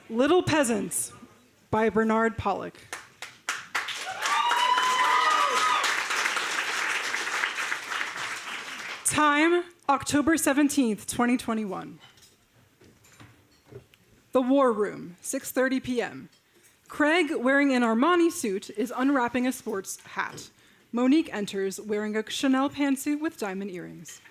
Little Peasants by Bernard Pollack. Time, October 17th, 2021. The War Room, 6:30 p.m. Craig, wearing an Armani suit, is unwrapping a sports hat. Monique enters wearing a Chanel pantsuit with diamond earrings.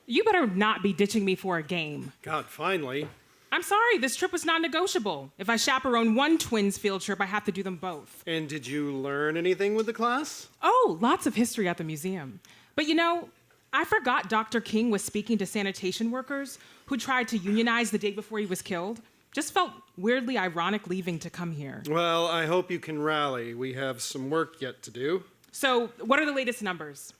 You better not be ditching me for a game. God, finally. I'm sorry, this trip was non-negotiable. If I chaperone one twins field trip, I have to do them both. And did you learn anything with the class? Oh, lots of history at the museum. But you know, I forgot Dr. King was speaking to sanitation workers who tried to unionize the day before he was killed. Just felt weirdly ironic leaving to come here. Well, I hope you can rally. We have some work yet to do. So, what are the latest numbers?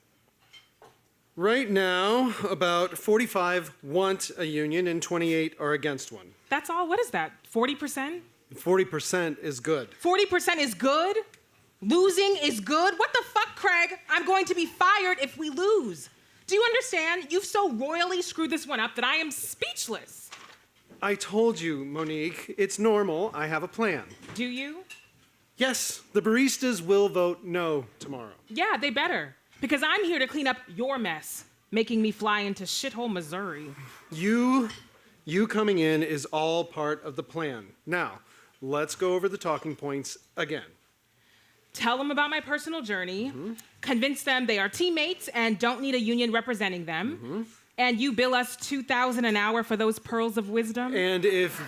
Right now, about 45 want a union and 28 are against one. That's all? What is that? 40%? 40% is good. 40% is good? Losing is good? What the fuck, Craig? I'm going to be fired if we lose. Do you understand? You've so royally screwed this one up that I am speechless. I told you, Monique, it's normal. I have a plan. Do you? Yes, the baristas will vote no tomorrow. Yeah, they better. Because I'm here to clean up your mess, making me fly into shithole Missouri. You coming in is all part of the plan. Now, let's go over the talking points again. Tell them about my personal journey, convince them they are teammates and don't need a union representing them, and you bill us $2,000 an hour for those pearls of wisdom. And if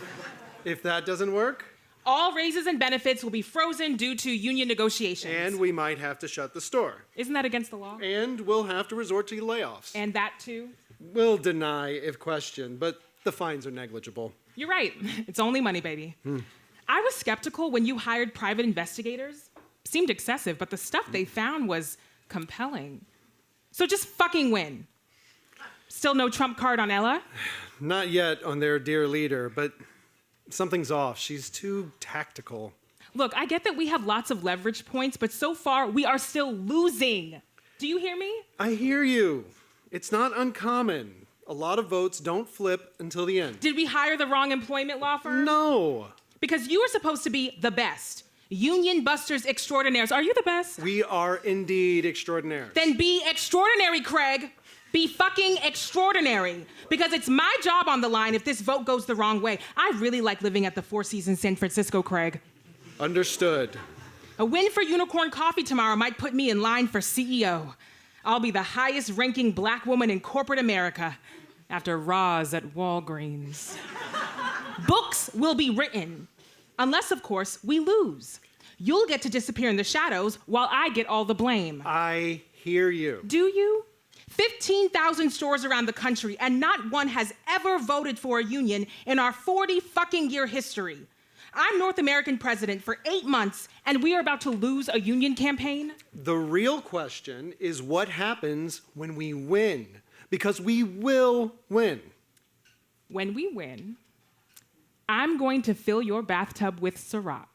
that doesn't work? All raises and benefits will be frozen due to union negotiations. And we might have to shut the store. Isn't that against the law? And we'll have to resort to layoffs. And that too? We'll deny if questioned, but the fines are negligible. You're right. It's only money, baby. I was skeptical when you hired private investigators. Seemed excessive, but the stuff they found was compelling. So just fucking win. Still no trump card on Ella? Not yet on their dear leader, but something's off. She's too tactical. Look, I get that we have lots of leverage points, but so far we are still losing. Do you hear me? I hear you. It's not uncommon. A lot of votes don't flip until the end. Did we hire the wrong employment law firm? No. Because you are supposed to be the best. Union busters extraordinaires. Are you the best? We are indeed extraordinaires. Then be extraordinary, Craig. Be fucking extraordinary. Because it's my job on the line if this vote goes the wrong way. I really like living at the Four Seasons San Francisco, Craig. Understood. A win for Unicorn Coffee tomorrow might put me in line for CEO. I'll be the highest ranking black woman in corporate America after Roz at Walgreens. Books will be written. Unless, of course, we lose. You'll get to disappear in the shadows while I get all the blame. I hear you. Do you? 15,000 stores around the country, and not one has ever voted for a union in our 40-fucking-year history. I'm North American president for 8 months, and we are about to lose a union campaign? The real question is what happens when we win, because we will win. When we win, I'm going to fill your bathtub with Ciroc.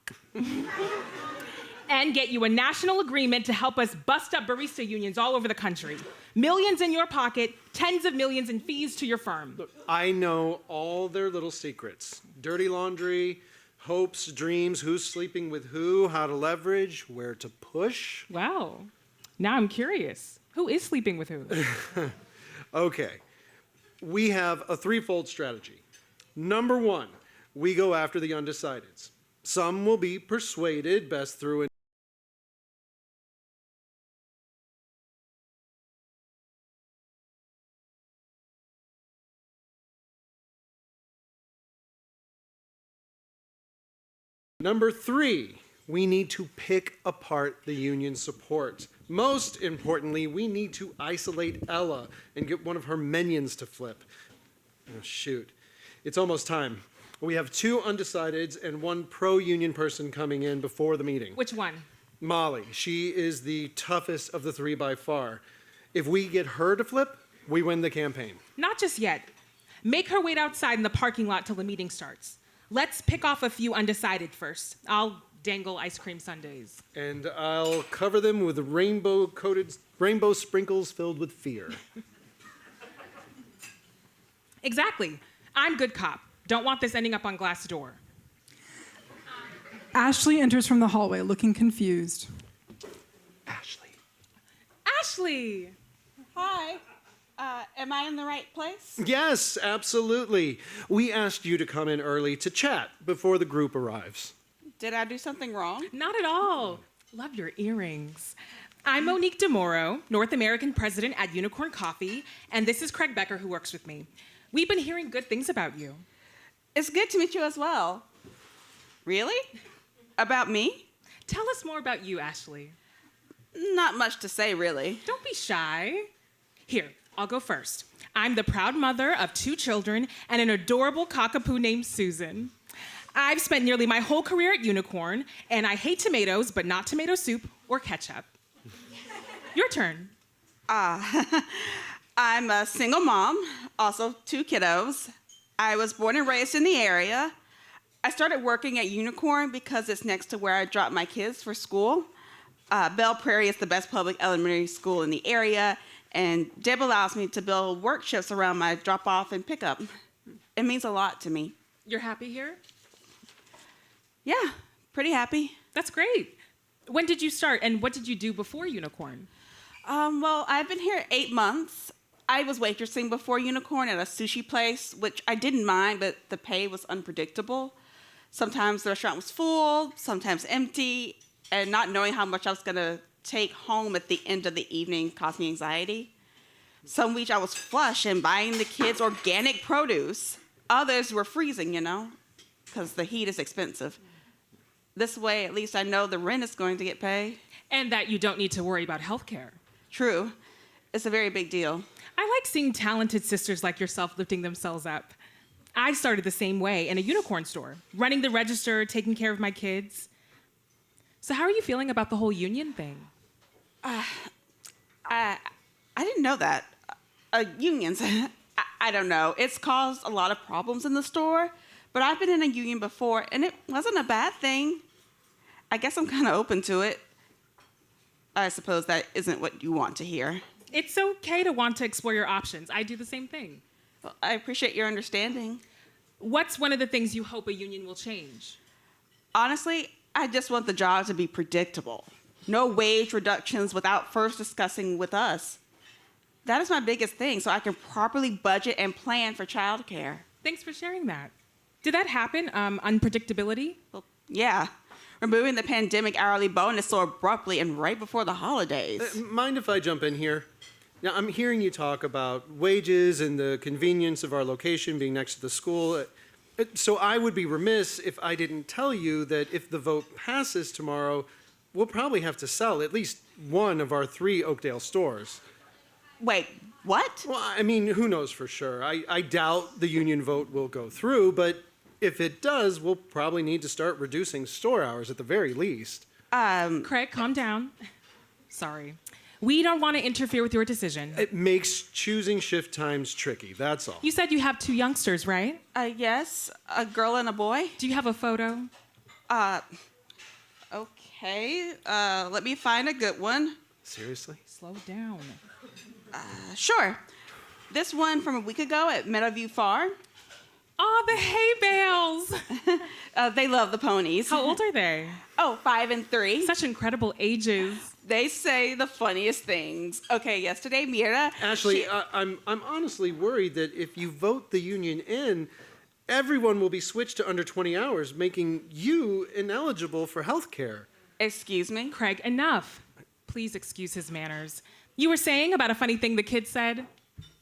And get you a national agreement to help us bust up barista unions all over the country. Millions in your pocket, tens of millions in fees to your firm. Look, I know all their little secrets. Dirty laundry, hopes, dreams, who's sleeping with who, how to leverage, where to push. Wow. Now I'm curious. Who is sleeping with who? Okay. We have a threefold strategy. Number one, we go after the undecideds. Some will be persuaded best through an Number three, we need to pick apart the union support. Most importantly, we need to isolate Ella and get one of her minions to flip. Oh, shoot. It's almost time. We have 2 undecideds and 1 pro-union person coming in before the meeting. Which one? Molly. She is the toughest of the 3 by far. If we get her to flip, we win the campaign. Not just yet. Make her wait outside in the parking lot till the meeting starts. Let's pick off a few undecided first. I'll dangle ice cream sundaes. And I'll cover them with rainbow sprinkles filled with fear. Exactly. I'm good cop. Don't want this ending up on Glassdoor. Ashley enters from the hallway, looking confused. Ashley. Ashley! Hi. Am I in the right place? Yes, absolutely. We asked you to come in early to chat before the group arrives. Did I do something wrong? Not at all. Love your earrings. I'm Monique DeMoro, North American president at Unicorn Coffee, and this is Craig Becker, who works with me. We've been hearing good things about you. It's good to meet you as well. Really? About me? Tell us more about you, Ashley. Not much to say, really. Don't be shy. Here, I'll go first. I'm the proud mother of 2 children and an adorable cockapoo named Susan. I've spent nearly my whole career at Unicorn, and I hate tomatoes, but not tomato soup or ketchup. Your turn. I'm a single mom, also 2 kiddos. I was born and raised in the area. I started working at Unicorn because it's next to where I drop my kids for school. Belle Prairie is the best public elementary school in the area, and Deb allows me to build work shifts around my drop-off and pickup. It means a lot to me. You're happy here? Yeah, pretty happy. That's great. When did you start, and what did you do before Unicorn? Well, I've been here 8 months. I was waitressing before Unicorn at a sushi place, which I didn't mind, but the pay was unpredictable. Sometimes the restaurant was full, sometimes empty, and not knowing how much I was gonna take home at the end of the evening caused me anxiety. Some weeks I was flush and buying the kids organic produce. Others were freezing, because the heat is expensive. This way, at least I know the rent is going to get paid. And that you don't need to worry about healthcare. True. It's a very big deal. I like seeing talented sisters like yourself lifting themselves up. I started the same way in a Unicorn store, running the register, taking care of my kids. So how are you feeling about the whole union thing? I didn't know that. Unions, I don't know. It's caused a lot of problems in the store, but I've been in a union before, and it wasn't a bad thing. I guess I'm kind of open to it. I suppose that isn't what you want to hear. It's okay to want to explore your options. I do the same thing. Well, I appreciate your understanding. What's one of the things you hope a union will change? Honestly, I just want the job to be predictable. No wage reductions without first discussing with us. That is my biggest thing, so I can properly budget and plan for childcare. Thanks for sharing that. Did that happen, unpredictability? Well, yeah. Removing the pandemic hourly bonus so abruptly and right before the holidays. Mind if I jump in here? Now, I'm hearing you talk about wages and the convenience of our location being next to the school. So I would be remiss if I didn't tell you that if the vote passes tomorrow, we'll probably have to sell at least one of our 3 Oakdale stores. Wait, what? Well, I mean, who knows for sure? I doubt the union vote will go through, but if it does, we'll probably need to start reducing store hours at the very least. Craig, calm down. Sorry. We don't want to interfere with your decision. It makes choosing shift times tricky, that's all. You said you have 2 youngsters, right? Yes, a girl and a boy. Do you have a photo? Okay, let me find a good one. Seriously? Slow down. Sure. This one from a week ago at Meadowview Farm. Oh, the hay bales. They love the ponies. How old are they? Oh, 5 and 3. Such incredible ages. They say the funniest things. Okay, yesterday, Mira... Ashley, I'm honestly worried that if you vote the union in, everyone will be switched to under 20 hours, making you ineligible for health care. Excuse me? Craig, enough. Please excuse his manners. You were saying about a funny thing the kid said?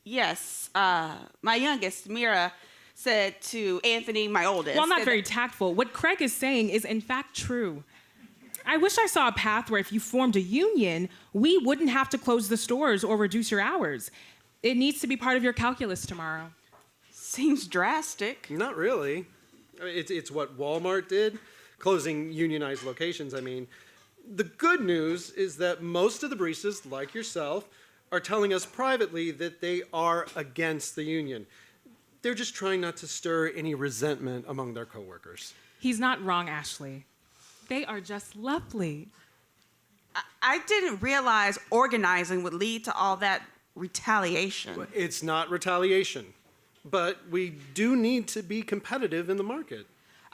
Yes. My youngest, Mira, said to Anthony, my oldest... Well, not very tactful. What Craig is saying is in fact true. I wish I saw a path where if you formed a union, we wouldn't have to close the stores or reduce your hours. It needs to be part of your calculus tomorrow. Seems drastic. Not really. I mean, it's what Walmart did, closing unionized locations, I mean. The good news is that most of the baristas, like yourself, are telling us privately that they are against the union. They're just trying not to stir any resentment among their coworkers. He's not wrong, Ashley. They are just lovely. I didn't realize organizing would lead to all that retaliation. It's not retaliation, but we do need to be competitive in the market.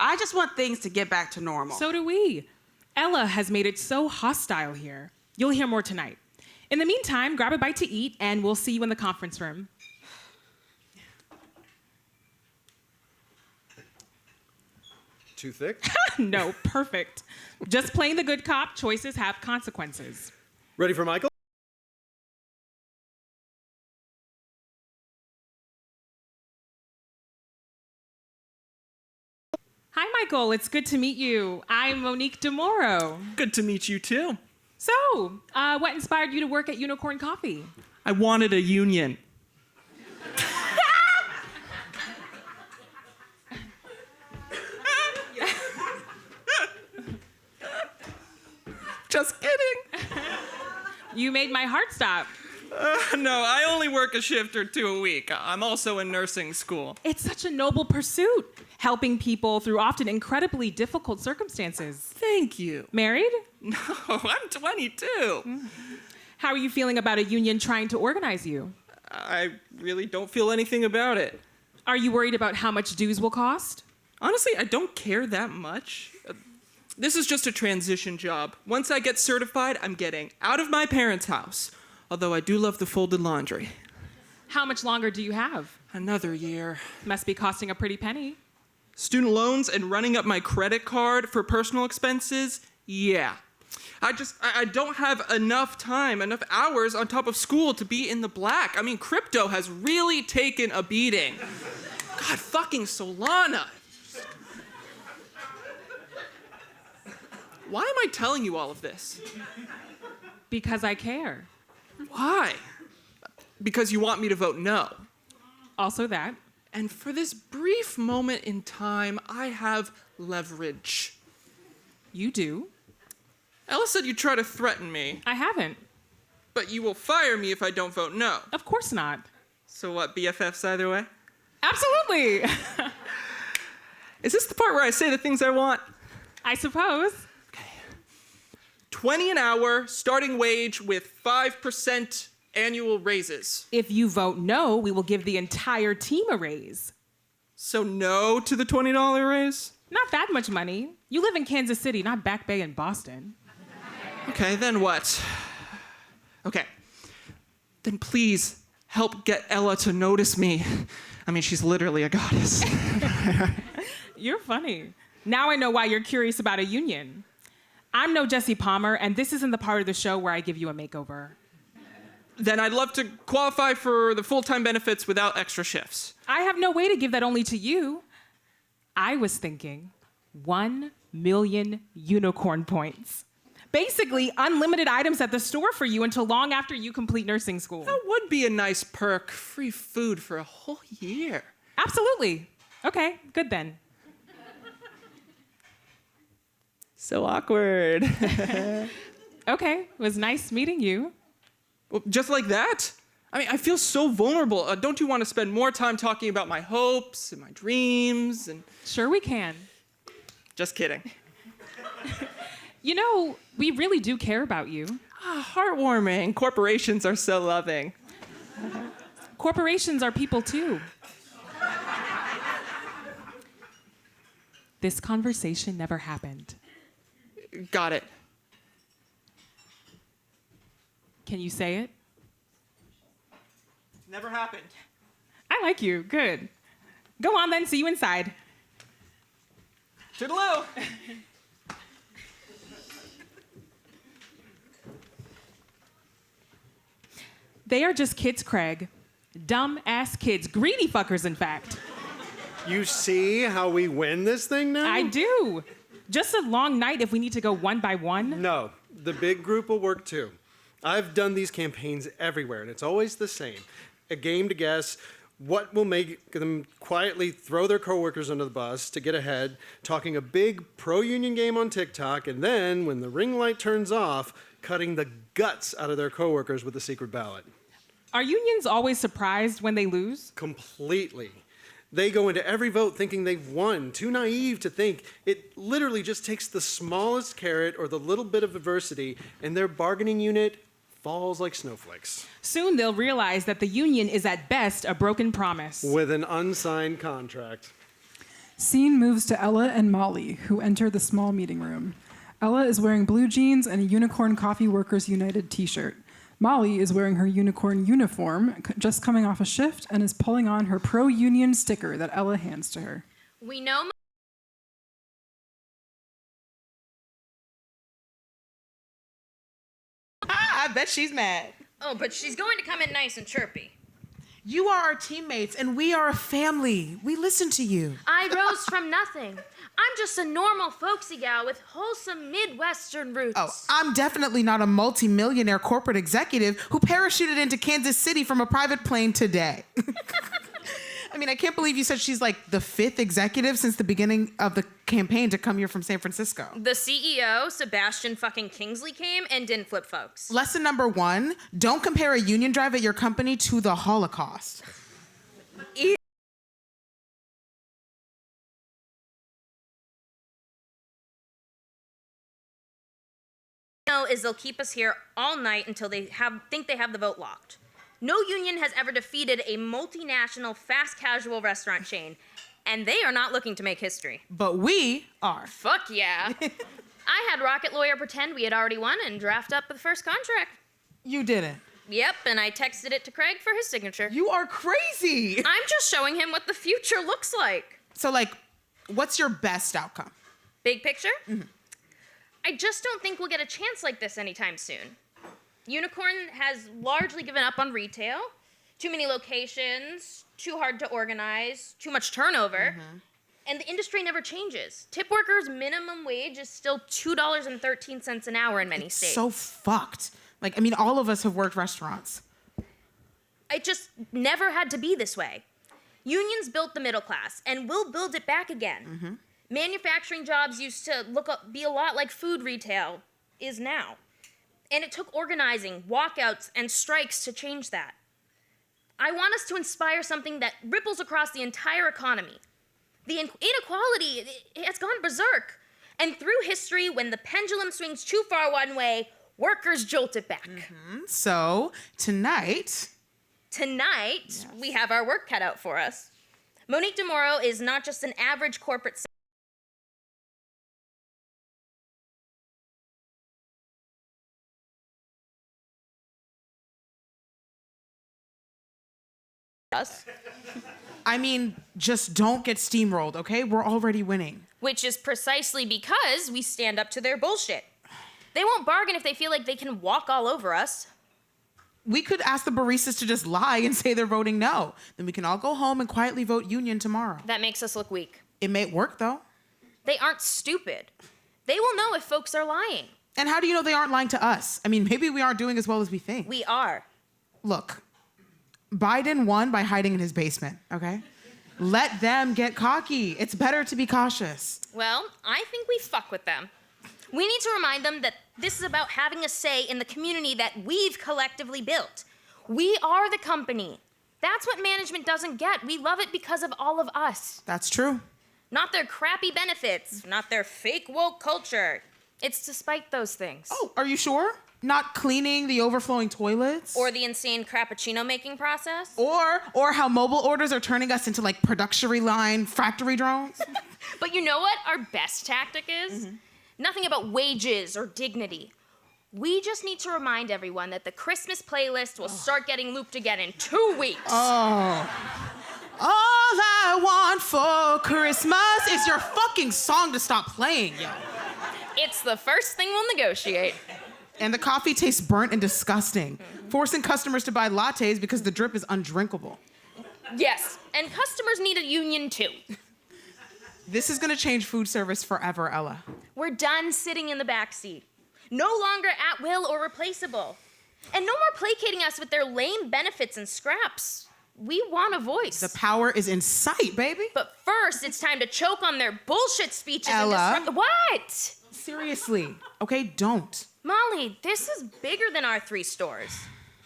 I just want things to get back to normal. So do we. Ella has made it so hostile here. You'll hear more tonight. In the meantime, grab a bite to eat, and we'll see you in the conference room. Too thick? No, perfect. Just playing the good cop, choices have consequences. Ready for Michael? Hi, Michael. It's good to meet you. I'm Monique DeMoro. Good to meet you, too. So, what inspired you to work at Unicorn Coffee? I wanted a union. Just kidding. You made my heart stop. No, I only work a shift or two a week. I'm also in nursing school. It's such a noble pursuit, helping people through often incredibly difficult circumstances. Thank you. Married? No, I'm 22. How are you feeling about a union trying to organize you? I really don't feel anything about it. Are you worried about how much dues will cost? Honestly, I don't care that much. This is just a transition job. Once I get certified, I'm getting out of my parents' house. Although I do love the folded laundry. How much longer do you have? Another year. Must be costing a pretty penny. Student loans and running up my credit card for personal expenses? Yeah. I don't have enough time, enough hours on top of school to be in the black. I mean, crypto has really taken a beating. God, fucking Solana. Why am I telling you all of this? Because I care. Why? Because you want me to vote no. Also that. And for this brief moment in time, I have leverage. You do. Ella said you'd try to threaten me, I haven't. but you will fire me if I don't vote no. Of course not. So what, BFFs either way? Absolutely. Is this the part where I say the things I want? I suppose. 20 an hour, starting wage with 5% annual raises. If you vote no, we will give the entire team a raise. So no to the $20 raise? Not that much money. You live in Kansas City, not Back Bay in Boston. Okay, then what? Okay. Then please help get Ella to notice me. I mean, she's literally a goddess. You're funny. Now I know why you're curious about a union. I'm no Jesse Palmer, and this isn't the part of the show where I give you a makeover. Then I'd love to qualify for the full-time benefits without extra shifts. I have no way to give that only to you. I was thinking 1 million unicorn points. Basically, unlimited items at the store for you until long after you complete nursing school. That would be a nice perk. Free food for a whole year. Absolutely. Okay, good then. So awkward. Okay, it was nice meeting you. Well, just like that? I mean, I feel so vulnerable. Don't you want to spend more time talking about my hopes and my dreams and... Sure we can. Just kidding. You know, we really do care about you. Heartwarming. Corporations are so loving. Corporations are people too. This conversation never happened. Got it. Can you say it? Never happened. I like you. Good. Go on then. See you inside. Toodaloo. They are just kids, Craig. Dumb-ass kids. Greedy fuckers, in fact. You see how we win this thing now? I do. Just a long night if we need to go one by one. No, the big group will work too. I've done these campaigns everywhere, and it's always the same. A game to guess what will make them quietly throw their coworkers under the bus to get ahead, talking a big pro-union game on TikTok, and then, when the ring light turns off, cutting the guts out of their coworkers with a secret ballot. Are unions always surprised when they lose? Completely. They go into every vote thinking they've won, too naive to think it literally just takes the smallest carrot or the little bit of adversity, and their bargaining unit falls like snowflakes. Soon they'll realize that the union is at best a broken promise. With an unsigned contract. Scene moves to Ella and Molly, who enter the small meeting room. Ella is wearing blue jeans and a Unicorn Coffee Workers United t-shirt. Molly is wearing her unicorn uniform, just coming off a shift, and is pulling on her pro-union sticker that Ella hands to her. We know I bet she's mad. Oh, but she's going to come in nice and chirpy. You are our teammates, and we are a family. We listen to you. I rose from nothing. I'm just a normal folksy gal with wholesome Midwestern roots. Oh, I'm definitely not a multi-millionaire corporate executive who parachuted into Kansas City from a private plane today. I mean, I can't believe you said she's like the 5th executive since the beginning of the campaign to come here from San Francisco. The CEO, Sebastian fucking Kingsley, came and didn't flip folks. Lesson number 1, don't compare a union drive at your company to the Holocaust. Is they'll keep us here all night until they think they have the vote locked. No union has ever defeated a multinational fast casual restaurant chain, and they are not looking to make history. But we are. Fuck yeah. I had Rocket Lawyer pretend we had already won and draft up the first contract. You didn't. Yep, and I texted it to Craig for his signature. You are crazy. I'm just showing him what the future looks like. So, like, what's your best outcome? Big picture? Mm-hmm. I just don't think we'll get a chance like this anytime soon. Unicorn has largely given up on retail. Too many locations, too hard to organize, too much turnover. Mm-hmm. And the industry never changes. Tip workers' minimum wage is still $2.13 an hour in many states. So fucked. Like, I mean, all of us have worked restaurants. It just never had to be this way. Unions built the middle class, and we'll build it back again. Mm-hmm. Manufacturing jobs used to be a lot like food retail is now. And it took organizing, walkouts, and strikes to change that. I want us to inspire something that ripples across the entire economy. The inequality, it has gone berserk. And through history, when the pendulum swings too far one way, workers jolt it back. Mm-hmm. So, tonight, yes, we have our work cut out for us. Monique DeMoro is not just an average corporate us. I mean, just don't get steamrolled, okay? We're already winning. Which is precisely because we stand up to their bullshit. They won't bargain if they feel like they can walk all over us. We could ask the baristas to just lie and say they're voting no. Then we can all go home and quietly vote union tomorrow. That makes us look weak. It may work, though. They aren't stupid. They will know if folks are lying. And how do you know they aren't lying to us? I mean, maybe we aren't doing as well as we think. We are. Look, Biden won by hiding in his basement, okay? Let them get cocky. It's better to be cautious. Well, I think we fuck with them. We need to remind them that this is about having a say in the community that we've collectively built. We are the company. That's what management doesn't get. We love it because of all of us. That's true. Not their crappy benefits, not their fake woke culture. It's despite those things. Oh, are you sure? Not cleaning the overflowing toilets? Or the insane cappuccino making process? Or how mobile orders are turning us into like production line factory drones? But you know what our best tactic is? Mm-hmm. Nothing about wages or dignity. We just need to remind everyone that the Christmas playlist will start getting looped again in 2 weeks. Oh. All I want for Christmas is your fucking song to stop playing, yo. It's the first thing we'll negotiate. And the coffee tastes burnt and disgusting, forcing customers to buy lattes because the drip is undrinkable. Yes, and customers need a union too. This is gonna change food service forever, Ella. We're done sitting in the backseat. No longer at will or replaceable. And no more placating us with their lame benefits and scraps. We want a voice. The power is in sight, baby. But first, it's time to choke on their bullshit speeches Ella. and disrupt. What? Seriously, okay, don't. Molly, this is bigger than our 3 stores.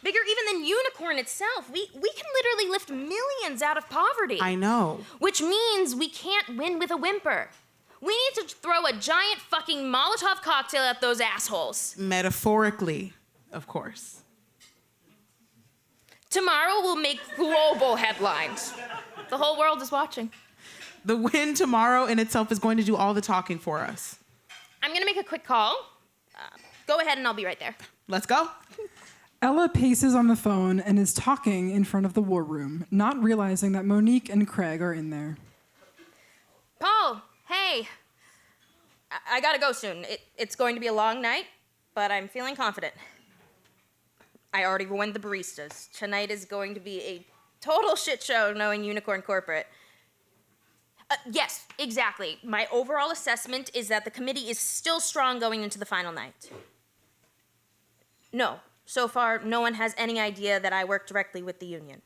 Bigger even than Unicorn itself. We can literally lift millions out of poverty. I know. Which means we can't win with a whimper. We need to throw a giant fucking Molotov cocktail at those assholes. Metaphorically, of course. Tomorrow we'll make global headlines. The whole world is watching. The win tomorrow in itself is going to do all the talking for us. I'm gonna make a quick call. Go ahead and I'll be right there. Let's go. Ella paces on the phone and is talking in front of the war room, not realizing that Monique and Craig are in there. Paul, hey. I gotta go soon. It's going to be a long night, but I'm feeling confident. I already warned the baristas. Tonight is going to be a total shit show knowing Unicorn Corporate. Yes, exactly. My overall assessment is that the committee is still strong going into the final night. No, so far, no one has any idea that I work directly with the union.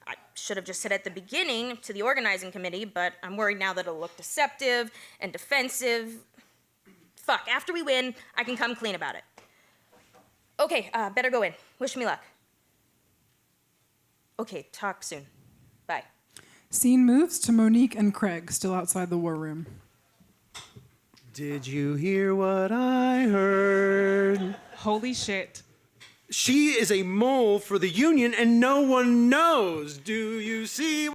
I should have just said at the beginning to the organizing committee, but I'm worried now that it'll look deceptive and defensive. Fuck, after we win, I can come clean about it. Okay, better go in. Wish me luck. Okay, talk soon. Bye. Scene moves to Monique and Craig, still outside the war room. Did you hear what I heard? Holy shit. She is a mole for the union and no one knows. Do you see?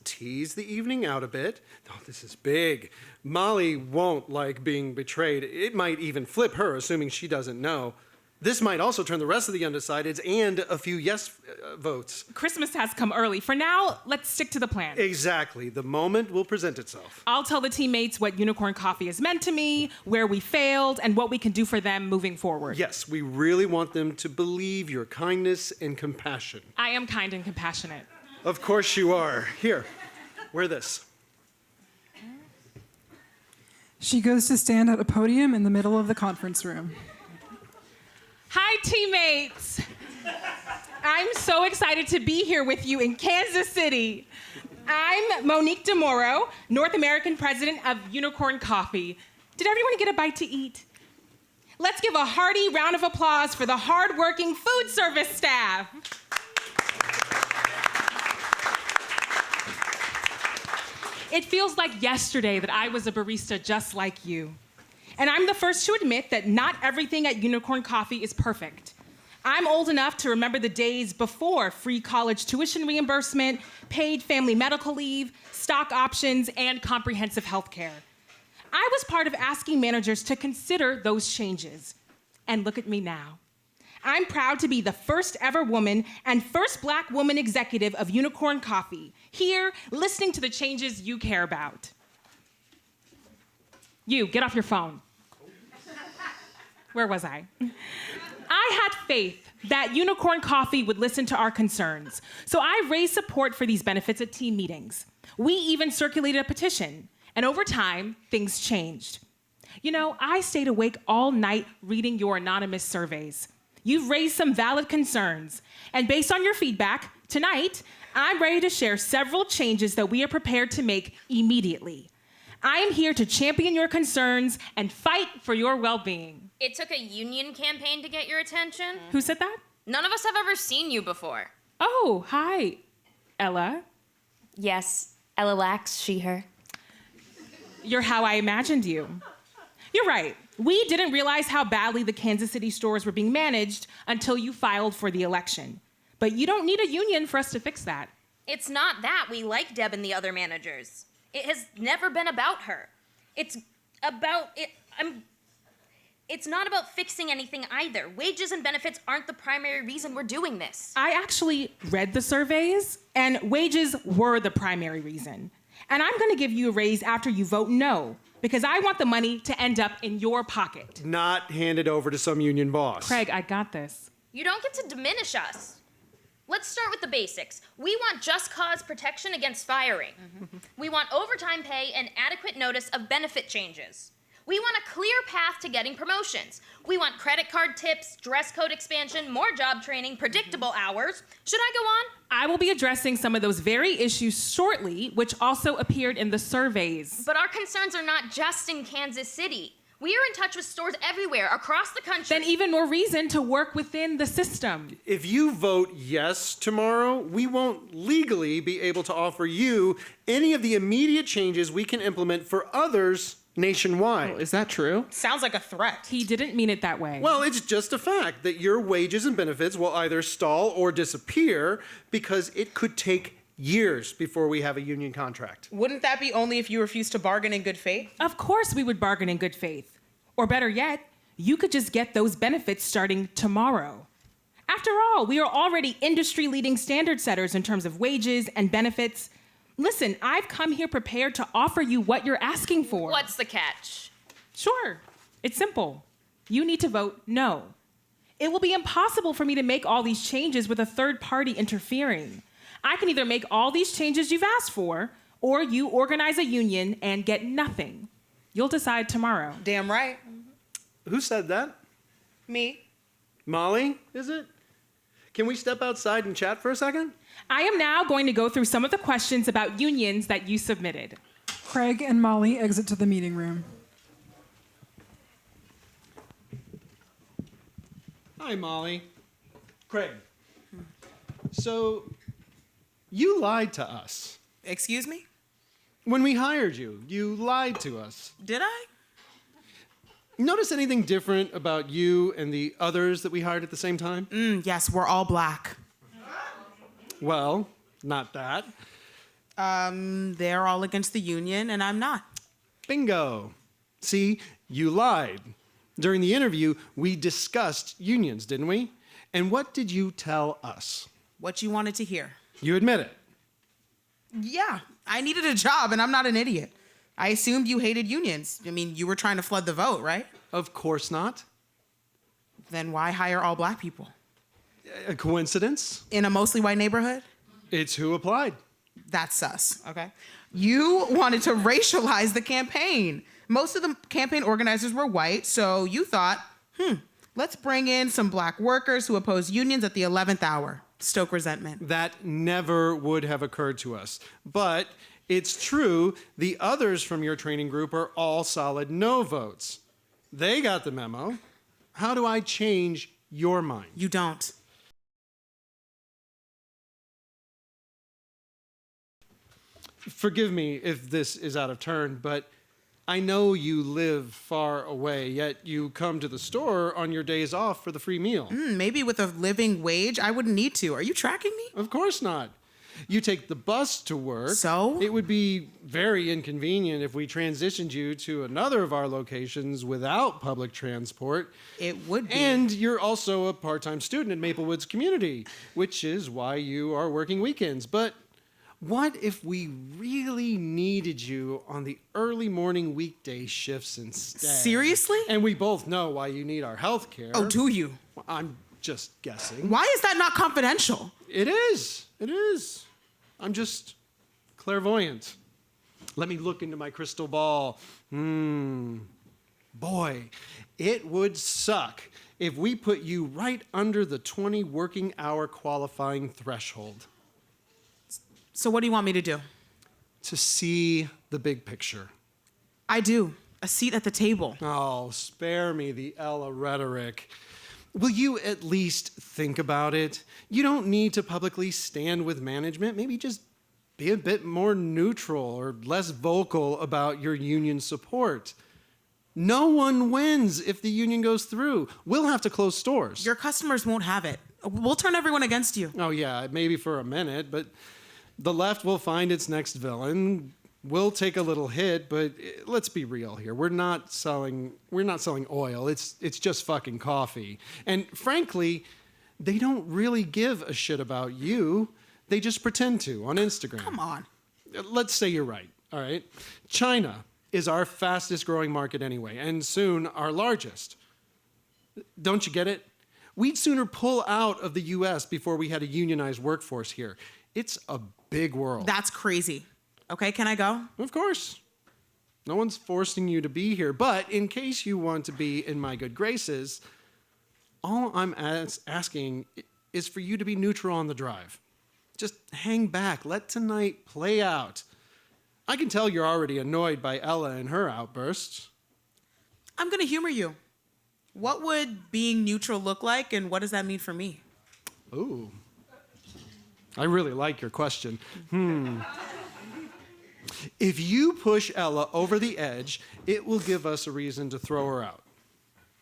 Tease the evening out a bit. Oh, this is big. Molly won't like being betrayed. It might even flip her, assuming she doesn't know. This might also turn the rest of the undecideds and a few yes votes. Christmas has come early. For now, let's stick to the plan. Exactly. The moment will present itself. I'll tell the teammates what Unicorn Coffee has meant to me, where we failed, and what we can do for them moving forward. Yes, we really want them to believe your kindness and compassion. I am kind and compassionate. Of course you are. Here, wear this. She goes to stand at a podium in the middle of the conference room. Hi, teammates. I'm so excited to be here with you in Kansas City. I'm Monique DeMoro, North American president of Unicorn Coffee. Did everyone get a bite to eat? Let's give a hearty round of applause for the hardworking food service staff. It feels like yesterday that I was a barista just like you. And I'm the first to admit that not everything at Unicorn Coffee is perfect. I'm old enough to remember the days before free college tuition reimbursement, paid family medical leave, stock options, and comprehensive health care. I was part of asking managers to consider those changes. And look at me now. I'm proud to be the first ever woman and first Black woman executive of Unicorn Coffee, here listening to the changes you care about. You, get off your phone. Where was I? I had faith that Unicorn Coffee would listen to our concerns, so I raised support for these benefits at team meetings. We even circulated a petition, and over time, things changed. You know, I stayed awake all night reading your anonymous surveys. You've raised some valid concerns, and based on your feedback, tonight, I'm ready to share several changes that we are prepared to make immediately. I am here to champion your concerns and fight for your well-being. It took a union campaign to get your attention? Who said that? None of us have ever seen you before. Oh, hi, Ella. Yes, Ella Lax, she, her. You're how I imagined you. You're right. We didn't realize how badly the Kansas City stores were being managed until you filed for the election. But you don't need a union for us to fix that. It's not that. We like Deb and the other managers. It has never been about her. It's not about fixing anything either. Wages and benefits aren't the primary reason we're doing this. I actually read the surveys, and wages were the primary reason. And I'm gonna give you a raise after you vote no, because I want the money to end up in your pocket. Not handed over to some union boss. Craig, I got this. You don't get to diminish us. Let's start with the basics. We want just cause protection against firing. We want overtime pay and adequate notice of benefit changes. We want a clear path to getting promotions. We want credit card tips, dress code expansion, more job training, predictable hours. Should I go on? I will be addressing some of those very issues shortly, which also appeared in the surveys. But our concerns are not just in Kansas City. We are in touch with stores everywhere across the country. Then even more reason to work within the system. If you vote yes tomorrow, we won't legally be able to offer you any of the immediate changes we can implement for others nationwide. Oh, is that true? Sounds like a threat. He didn't mean it that way. Well, it's just a fact that your wages and benefits will either stall or disappear because it could take years before we have a union contract. Wouldn't that be only if you refuse to bargain in good faith? Of course we would bargain in good faith. Or better yet, you could just get those benefits starting tomorrow. After all, we are already industry-leading standard setters in terms of wages and benefits. Listen, I've come here prepared to offer you what you're asking for. What's the catch? Sure, it's simple. You need to vote no. It will be impossible for me to make all these changes with a third party interfering. I can either make all these changes you've asked for, or you organize a union and get nothing. You'll decide tomorrow. Damn right. Who said that? Me. Molly, is it? Can we step outside and chat for a second? I am now going to go through some of the questions about unions that you submitted. Craig and Molly exit to the meeting room. Hi, Molly. Craig. So, you lied to us. Excuse me? When we hired you, you lied to us. Did I? Notice anything different about you and the others that we hired at the same time? Yes, we're all black. Well, not that. They're all against the union, and I'm not. Bingo. See, you lied. During the interview, we discussed unions, didn't we? And what did you tell us? What you wanted to hear. You admit it. Yeah, I needed a job, and I'm not an idiot. I assumed you hated unions. I mean, you were trying to flood the vote, right? Of course not. Then why hire all black people? A coincidence? In a mostly white neighborhood? It's who applied. That's sus, okay? You wanted to racialize the campaign. Most of the campaign organizers were white, so you thought, let's bring in some black workers who oppose unions at the 11th hour. Stoke resentment. That never would have occurred to us. But it's true, the others from your training group are all solid no votes. They got the memo. How do I change your mind? You don't. Forgive me if this is out of turn, but I know you live far away, yet you come to the store on your days off for the free meal. Maybe with a living wage, I wouldn't need to. Are you tracking me? Of course not. You take the bus to work. So? It would be very inconvenient if we transitioned you to another of our locations without public transport. It would be. And you're also a part-time student at Maplewoods Community, which is why you are working weekends. But what if we really needed you on the early morning weekday shifts instead? Seriously? And we both know why you need our health care. Oh, do you? I'm just guessing. Why is that not confidential? It is. It is. I'm just clairvoyant. Let me look into my crystal ball. Boy, it would suck if we put you right under the 20 working hour qualifying threshold. So what do you want me to do? To see the big picture. I do. A seat at the table. Oh, spare me the Ella rhetoric. Will you at least think about it? You don't need to publicly stand with management. Maybe just be a bit more neutral or less vocal about your union support. No one wins if the union goes through. We'll have to close stores. Your customers won't have it. We'll turn everyone against you. Oh, yeah, maybe for a minute, but the left will find its next villain. We'll take a little hit, but let's be real here. We're not selling oil. It's just fucking coffee. And frankly, they don't really give a shit about you. They just pretend to on Instagram. Come on. Let's say you're right, all right? China is our fastest growing market anyway, and soon our largest. Don't you get it? We'd sooner pull out of the US before we had a unionized workforce here. It's a big world. That's crazy. Okay, can I go? Of course. No one's forcing you to be here, but in case you want to be in my good graces, all I'm asking is for you to be neutral on the drive. Just hang back, let tonight play out. I can tell you're already annoyed by Ella and her outbursts. I'm gonna humor you. What would being neutral look like, and what does that mean for me? Ooh. I really like your question. If you push Ella over the edge, it will give us a reason to throw her out.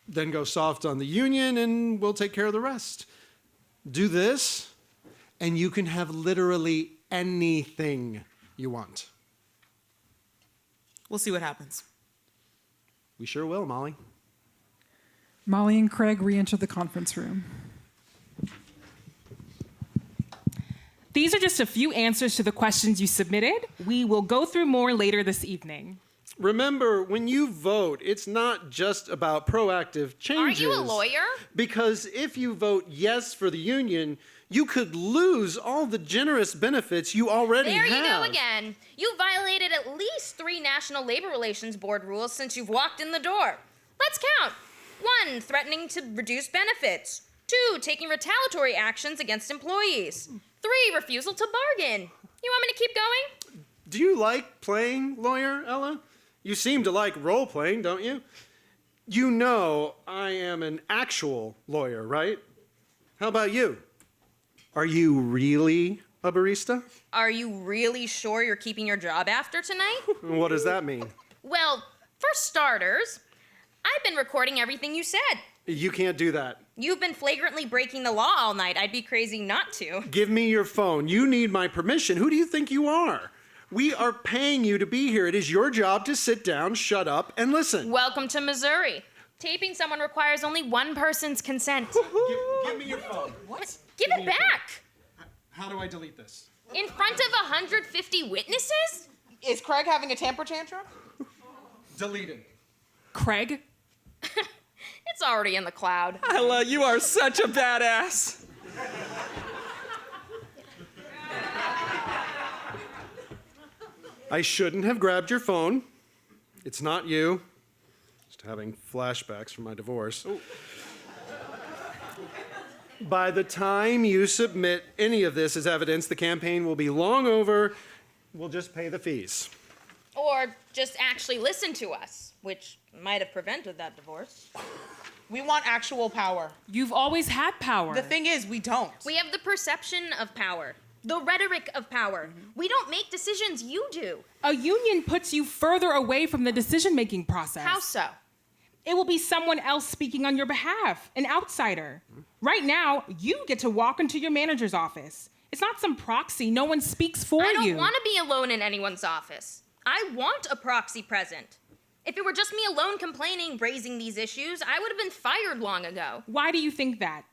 Then go soft on the union and we'll take care of the rest. Do this, and you can have literally anything you want. We'll see what happens. We sure will, Molly. Molly and Craig re-enter the conference room. These are just a few answers to the questions you submitted. We will go through more later this evening. Remember, when you vote, it's not just about proactive changes. Aren't you a lawyer? Because if you vote yes for the union, you could lose all the generous benefits you already have. There you go again. You violated at least 3 National Labor Relations Board rules since you've walked in the door. Let's count. 1, threatening to reduce benefits. 2, taking retaliatory actions against employees. 3, refusal to bargain. You want me to keep going? Do you like playing lawyer, Ella? You seem to like role-playing, don't you? You know I am an actual lawyer, right? How about you? Are you really a barista? Are you really sure you're keeping your job after tonight? What does that mean? Well, for starters, I've been recording everything you said. You can't do that. You've been flagrantly breaking the law all night. I'd be crazy not to. Give me your phone. You need my permission. Who do you think you are? We are paying you to be here. It is your job to sit down, shut up, and listen. Welcome to Missouri. Taping someone requires only one person's consent. Give me your phone. What? Give it back! How do I delete this? In front of 150 witnesses? Is Craig having a temper tantrum? Deleted. Craig? It's already in the cloud. Ella, you are such a badass. I shouldn't have grabbed your phone. It's not you. Just having flashbacks from my divorce. By the time you submit any of this as evidence, the campaign will be long over. We'll just pay the fees. Or just actually listen to us, which might have prevented that divorce. We want actual power. You've always had power. The thing is, we don't. We have the perception of power, the rhetoric of power. We don't make decisions, you do. A union puts you further away from the decision-making process. How so? It will be someone else speaking on your behalf, an outsider. Right now, you get to walk into your manager's office. It's not some proxy. No one speaks for you. I don't want to be alone in anyone's office. I want a proxy present. If it were just me alone complaining, raising these issues, I would have been fired long ago. Why do you think that?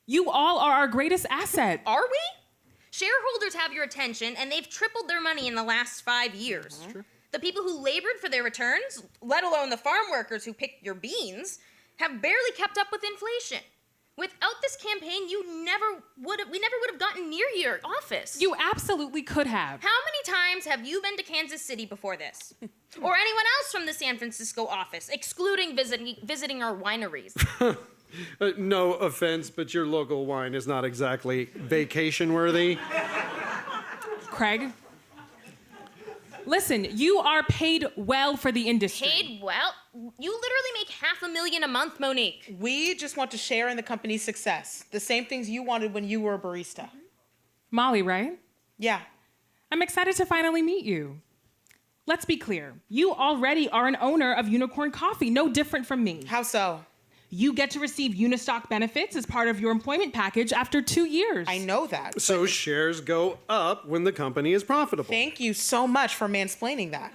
You all are our greatest asset. Are we? Shareholders have your attention, and they've tripled their money in the last 5 years. That's true. The people who labored for their returns, let alone the farm workers who picked your beans, have barely kept up with inflation. Without this campaign, we never would have gotten near your office. You absolutely could have. How many times have you been to Kansas City before this? Or anyone else from the San Francisco office, excluding visiting our wineries? No offense, but your local wine is not exactly vacation worthy. Craig, listen, you are paid well for the industry. Paid well? You literally make $500,000 a month, Monique. We just want to share in the company's success. The same things you wanted when you were a barista. Molly, right? Yeah. I'm excited to finally meet you. Let's be clear. You already are an owner of Unicorn Coffee, no different from me. How so? You get to receive Unistock benefits as part of your employment package after 2 years. I know that. So shares go up when the company is profitable. Thank you so much for mansplaining that.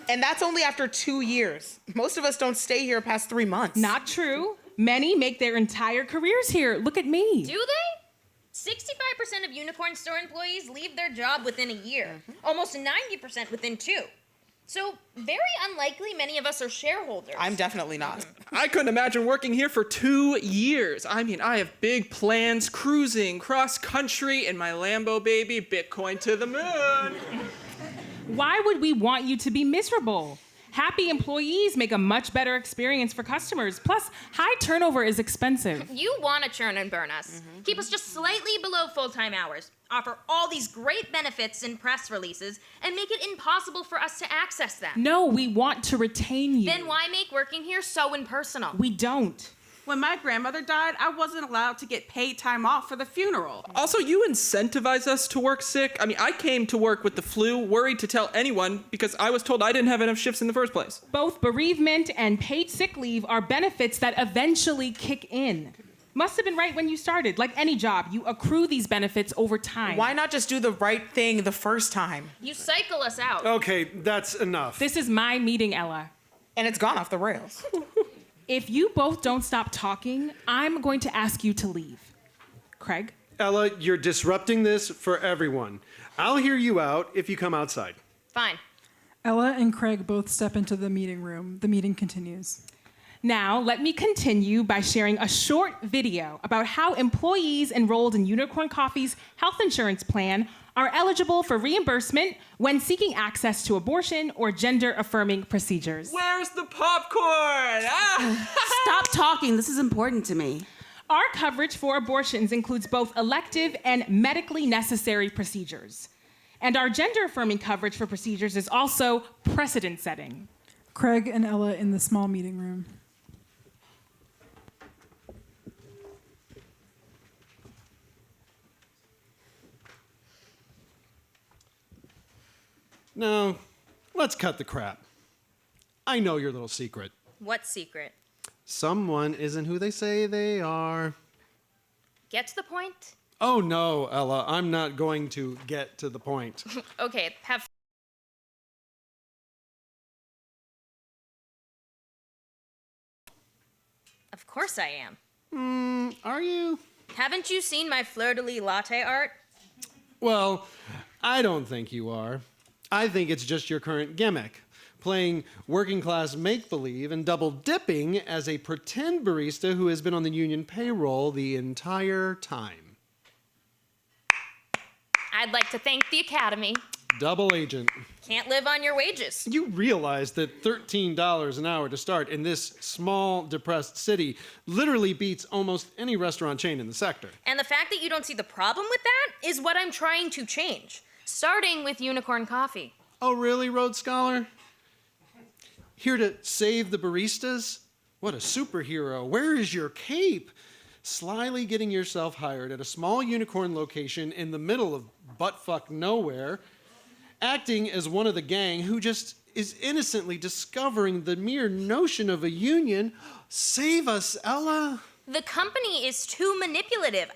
And that's only after 2 years. Most of us don't stay here past 3 months. Not true. Many make their entire careers here. Look at me. Do they? 65% of Unicorn Store employees leave their job within a year. Almost 90% within 2. So, very unlikely many of us are shareholders. I'm definitely not. I couldn't imagine working here for 2 years. I mean, I have big plans, cruising, cross country, and my Lambo baby, Bitcoin to the moon. Why would we want you to be miserable? Happy employees make a much better experience for customers. Plus, high turnover is expensive. You want to churn and burn us. Keep us just slightly below full-time hours. Offer all these great benefits in press releases and make it impossible for us to access them. No, we want to retain you. Then why make working here so impersonal? We don't. When my grandmother died, I wasn't allowed to get paid time off for the funeral. Also, you incentivize us to work sick. I mean, I came to work with the flu, worried to tell anyone because I was told I didn't have enough shifts in the first place. Both bereavement and paid sick leave are benefits that eventually kick in. Must have been right when you started. Like any job, you accrue these benefits over time. Why not just do the right thing the first time? You cycle us out. Okay, that's enough. This is my meeting, Ella. And it's gone off the rails. If you both don't stop talking, I'm going to ask you to leave. Craig? Ella, you're disrupting this for everyone. I'll hear you out if you come outside. Fine. Ella and Craig both step into the meeting room. The meeting continues. Now, let me continue by sharing a short video about how employees enrolled in Unicorn Coffee's health insurance plan are eligible for reimbursement when seeking access to abortion or gender-affirming procedures. Where's the popcorn? Stop talking. This is important to me. Our coverage for abortions includes both elective and medically necessary procedures. And our gender-affirming coverage for procedures is also precedent-setting. Craig and Ella in the small meeting room. No, let's cut the crap. I know your little secret. What secret? Someone isn't who they say they are. Get to the point? Oh no, Ella, I'm not going to get to the point. Okay, have Of course I am. Are you? Haven't you seen my fleur-de-lis latte art? Well, I don't think you are. I think it's just your current gimmick, playing working class make-believe and double dipping as a pretend barista who has been on the union payroll the entire time. I'd like to thank the Academy. Double agent. Can't live on your wages. You realize that $13 an hour to start in this small, depressed city literally beats almost any restaurant chain in the sector. And the fact that you don't see the problem with that is what I'm trying to change. Starting with Unicorn Coffee. Oh, really, Rhodes Scholar? Here to save the baristas? What a superhero. Where is your cape? Slyly getting yourself hired at a small unicorn location in the middle of buttfuck nowhere, acting as one of the gang who just is innocently discovering the mere notion of a union. Save us, Ella. The company is too manipulative.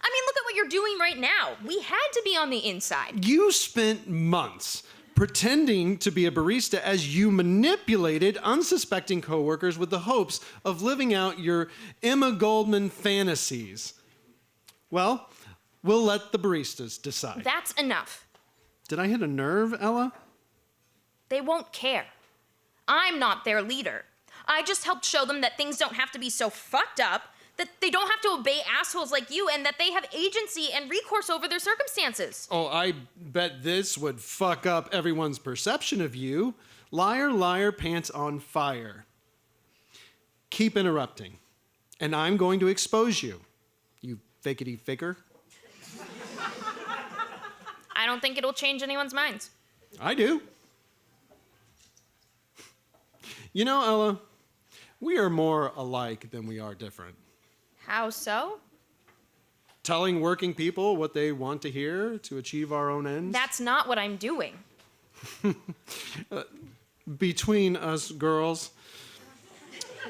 I mean, look at what you're doing right now. We had to be on the inside. You spent months pretending to be a barista as you manipulated unsuspecting coworkers with the hopes of living out your Emma Goldman fantasies. Well, we'll let the baristas decide. That's enough. Did I hit a nerve, Ella? They won't care. I'm not their leader. I just helped show them that things don't have to be so fucked up, that they don't have to obey assholes like you, and that they have agency and recourse over their circumstances. Oh, I bet this would fuck up everyone's perception of you. Liar, liar, pants on fire. Keep interrupting, and I'm going to expose you, you fakety faker. I don't think it'll change anyone's minds. I do. You know, Ella, we are more alike than we are different. How so? Telling working people what they want to hear to achieve our own ends. That's not what I'm doing. Between us girls,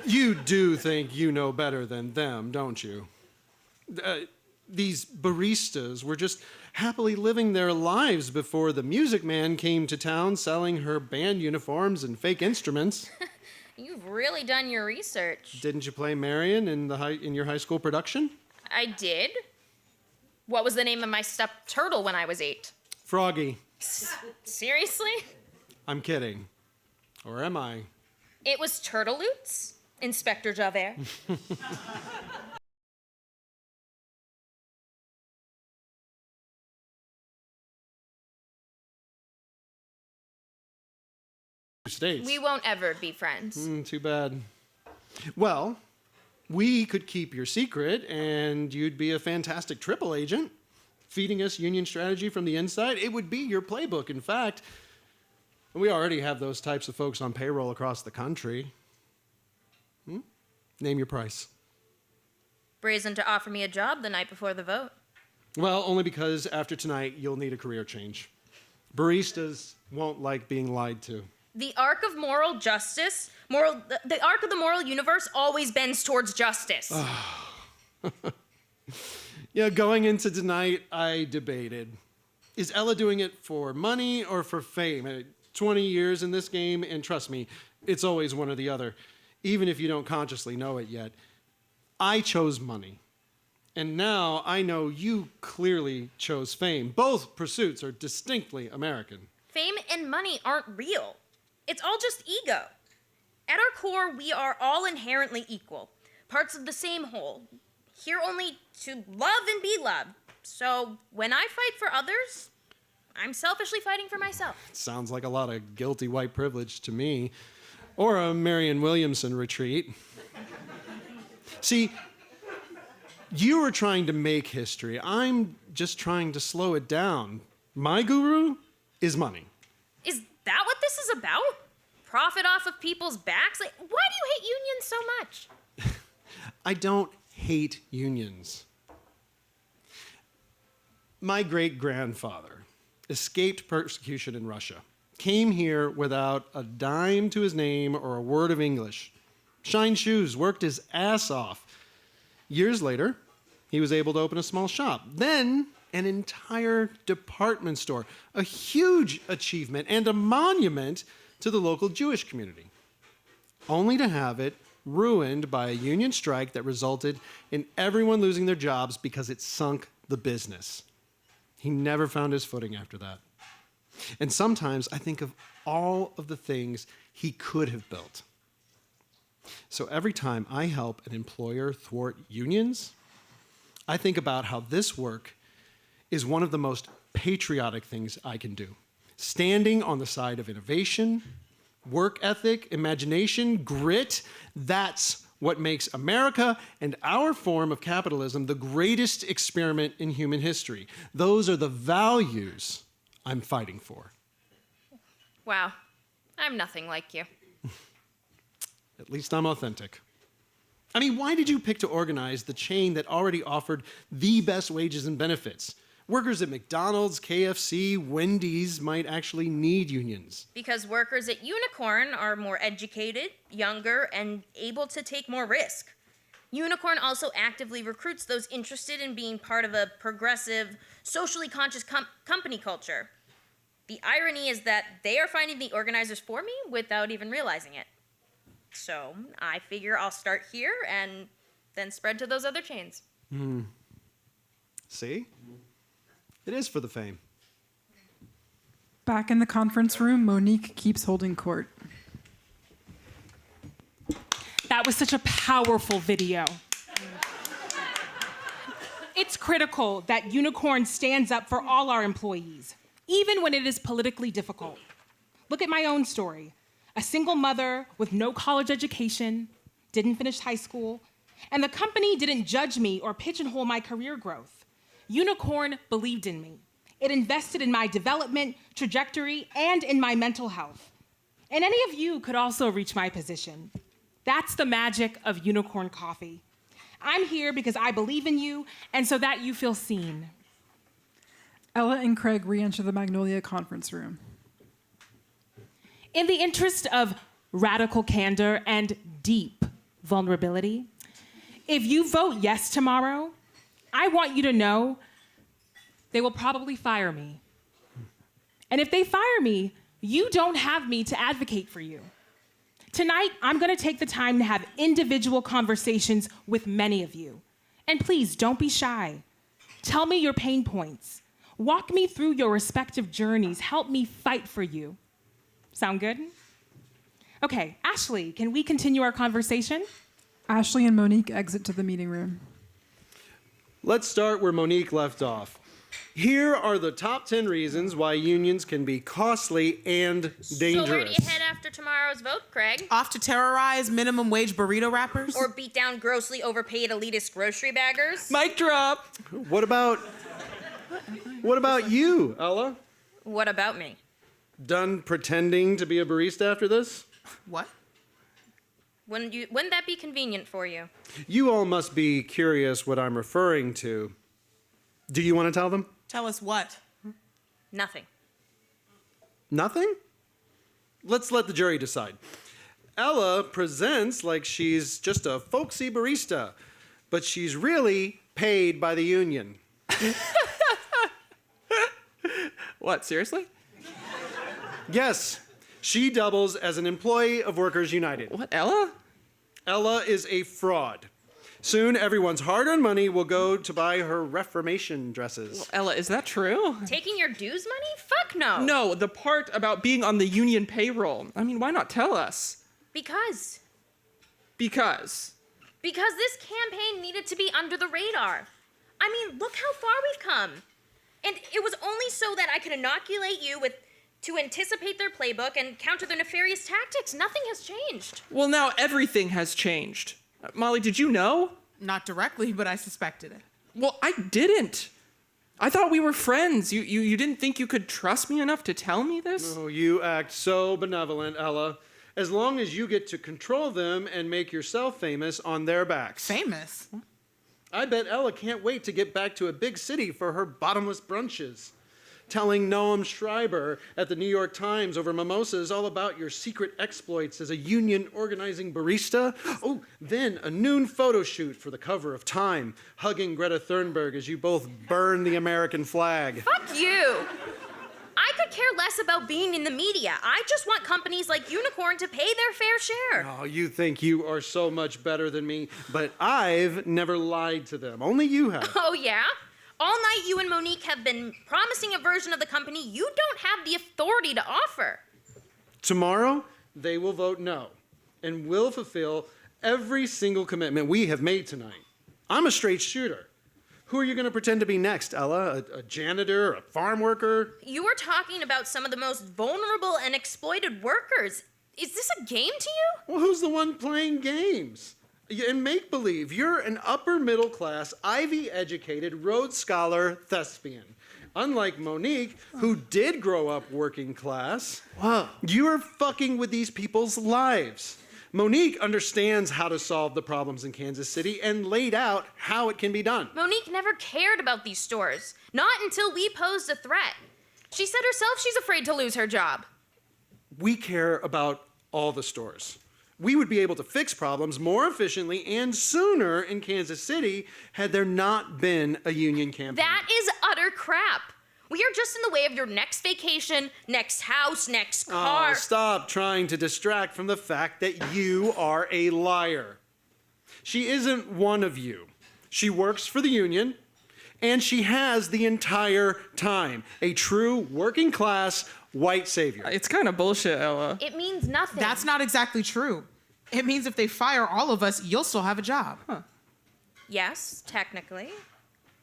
you do think you know better than them, don't you? These baristas were just happily living their lives before the Music Man came to town selling her band uniforms and fake instruments. You've really done your research. Didn't you play Marion in your high school production? I did. What was the name of my stuffed turtle when I was 8? Froggy. Seriously? I'm kidding. Or am I? It was Turtloots, Inspector Javert. States. We won't ever be friends. Too bad. Well, we could keep your secret, and you'd be a fantastic triple agent, feeding us union strategy from the inside. It would be your playbook, in fact. We already have those types of folks on payroll across the country. Name your price. Brazen to offer me a job the night before the vote. Well, only because after tonight, you'll need a career change. Baristas won't like being lied to. The arc of moral justice, the arc of the moral universe always bends towards justice. Yeah, going into tonight, I debated. Is Ella doing it for money or for fame? 20 years in this game, and trust me, it's always one or the other, even if you don't consciously know it yet. I chose money. And now I know you clearly chose fame. Both pursuits are distinctly American. Fame and money aren't real. It's all just ego. At our core, we are all inherently equal, parts of the same whole, here only to love and be loved. So when I fight for others, I'm selfishly fighting for myself. Sounds like a lot of guilty white privilege to me. Or a Marianne Williamson retreat. See, you were trying to make history. I'm just trying to slow it down. My guru is money. Is that what this is about? Profit off of people's backs? Like, why do you hate unions so much? I don't hate unions. My great-grandfather escaped persecution in Russia, came here without a dime to his name or a word of English, shined shoes, worked his ass off. Years later, he was able to open a small shop. Then, an entire department store, a huge achievement and a monument to the local Jewish community, only to have it ruined by a union strike that resulted in everyone losing their jobs because it sunk the business. He never found his footing after that. And sometimes I think of all of the things he could have built. So every time I help an employer thwart unions, I think about how this work is one of the most patriotic things I can do. Standing on the side of innovation, work ethic, imagination, grit, that's what makes America and our form of capitalism the greatest experiment in human history. Those are the values I'm fighting for. Wow, I'm nothing like you. At least I'm authentic. I mean, why did you pick to organize the chain that already offered the best wages and benefits? Workers at McDonald's, KFC, Wendy's might actually need unions. Because workers at Unicorn are more educated, younger, and able to take more risk. Unicorn also actively recruits those interested in being part of a progressive, socially conscious company culture. The irony is that they are finding the organizers for me without even realizing it. So I figure I'll start here and then spread to those other chains. See? It is for the fame. Back in the conference room, Monique keeps holding court. That was such a powerful video. It's critical that Unicorn stands up for all our employees, even when it is politically difficult. Look at my own story. A single mother with no college education, didn't finish high school, and the company didn't judge me or pigeonhole my career growth. Unicorn believed in me. It invested in my development, trajectory, and in my mental health. And any of you could also reach my position. That's the magic of Unicorn Coffee. I'm here because I believe in you and so that you feel seen. Ella and Craig re-enter the Magnolia conference room. In the interest of radical candor and deep vulnerability, if you vote yes tomorrow, I want you to know they will probably fire me. And if they fire me, you don't have me to advocate for you. Tonight, I'm going to take the time to have individual conversations with many of you. And please, don't be shy. Tell me your pain points. Walk me through your respective journeys. Help me fight for you. Sound good? Okay, Ashley, can we continue our conversation? Ashley and Monique exit to the meeting room. Let's start where Monique left off. Here are the top 10 reasons why unions can be costly and dangerous. So where do you head after tomorrow's vote, Craig? Off to terrorize minimum wage burrito wrappers? Or beat down grossly overpaid elitist grocery baggers? Mic drop. What about you, Ella? What about me? Done pretending to be a barista after this? What? Wouldn't that be convenient for you? You all must be curious what I'm referring to. Do you want to tell them? Tell us what? Nothing. Nothing? Let's let the jury decide. Ella presents like she's just a folksy barista, but she's really paid by the union. What, seriously? Yes, she doubles as an employee of Workers United. What, Ella? Ella is a fraud. Soon, everyone's hard-earned money will go to buy her Reformation dresses. Well, Ella, is that true? Taking your dues money? Fuck no. No, the part about being on the union payroll. I mean, why not tell us? Because Because. this campaign needed to be under the radar. I mean, look how far we've come. And it was only so that I could inoculate you to anticipate their playbook and counter their nefarious tactics. Nothing has changed. Well, now everything has changed. Molly, did you know? Not directly, but I suspected it. Well, I didn't. I thought we were friends. You didn't think you could trust me enough to tell me this? Oh, you act so benevolent, Ella. As long as you get to control them and make yourself famous on their backs. Famous? I bet Ella can't wait to get back to a big city for her bottomless brunches. Telling Noam Schreiber at the New York Times over mimosas all about your secret exploits as a union organizing barista. Oh, then a noon photo shoot for the cover of Time, hugging Greta Thunberg as you both burn the American flag. Fuck you. I could care less about being in the media. I just want companies like Unicorn to pay their fair share. Oh, you think you are so much better than me, but I've never lied to them. Only you have. Oh, yeah? All night you and Monique have been promising a version of the company you don't have the authority to offer. Tomorrow, they will vote no, and will fulfill every single commitment we have made tonight. I'm a straight shooter. Who are you going to pretend to be next, Ella? A janitor, a farm worker? You are talking about some of the most vulnerable and exploited workers. Is this a game to you? Well, who's the one playing games? In make-believe, you're an upper-middle-class, Ivy-educated, Rhodes Scholar thespian. Unlike Monique, who did grow up working class. Whoa. You're fucking with these people's lives. Monique understands how to solve the problems in Kansas City and laid out how it can be done. Monique never cared about these stores. Not until we posed a threat. She said herself she's afraid to lose her job. We care about all the stores. We would be able to fix problems more efficiently and sooner in Kansas City had there not been a union campaign. That is utter crap. We are just in the way of your next vacation, next house, next car. Oh, stop trying to distract from the fact that you are a liar. She isn't one of you. She works for the union, and she has the entire time. A true working class white savior. It's kind of bullshit, Ella. It means nothing. That's not exactly true. It means if they fire all of us, you'll still have a job. Yes, technically.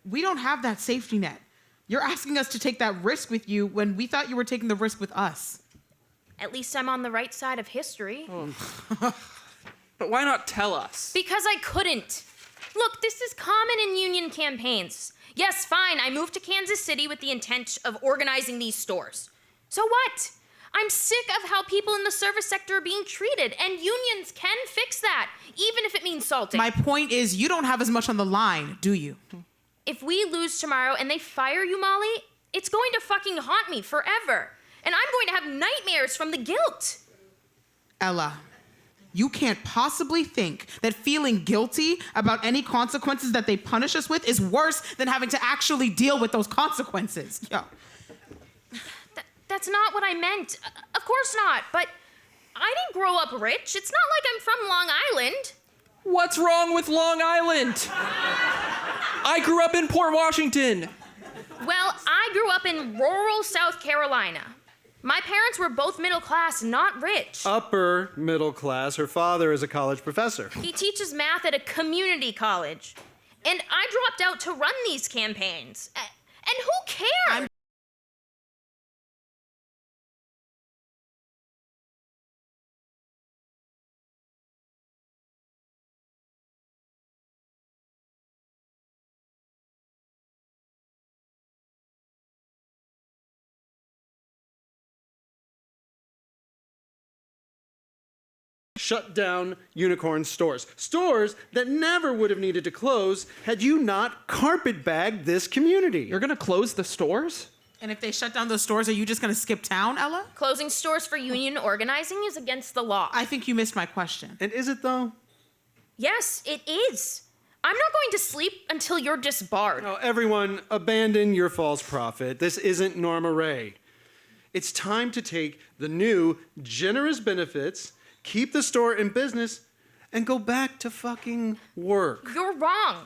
We don't have that safety net. You're asking us to take that risk with you when we thought you were taking the risk with us. At least I'm on the right side of history. But why not tell us? Because I couldn't. Look, this is common in union campaigns. Yes, fine, I moved to Kansas City with the intent of organizing these stores. So what? I'm sick of how people in the service sector are being treated, and unions can fix that, even if it means salting. My point is, you don't have as much on the line, do you? If we lose tomorrow and they fire you, Molly, it's going to fucking haunt me forever. And I'm going to have nightmares from the guilt. Ella, you can't possibly think that feeling guilty about any consequences that they punish us with is worse than having to actually deal with those consequences. Yo. That's not what I meant. Of course not. But I didn't grow up rich. It's not like I'm from Long Island. What's wrong with Long Island? I grew up in Port Washington. Well, I grew up in rural South Carolina. My parents were both middle class, not rich. Upper middle class. Her father is a college professor. He teaches math at a community college. And I dropped out to run these campaigns. And who cares? shut down Unicorn stores. Stores that never would have needed to close had you not carpetbagged this community. You're gonna close the stores? And if they shut down those stores, are you just going to skip town, Ella? Closing stores for union organizing is against the law. I think you missed my question. And is it though? Yes, it is. I'm not going to sleep until you're disbarred. No, everyone, abandon your false prophet. This isn't Norma Ray. It's time to take the new, generous benefits, keep the store in business, and go back to fucking work. You're wrong.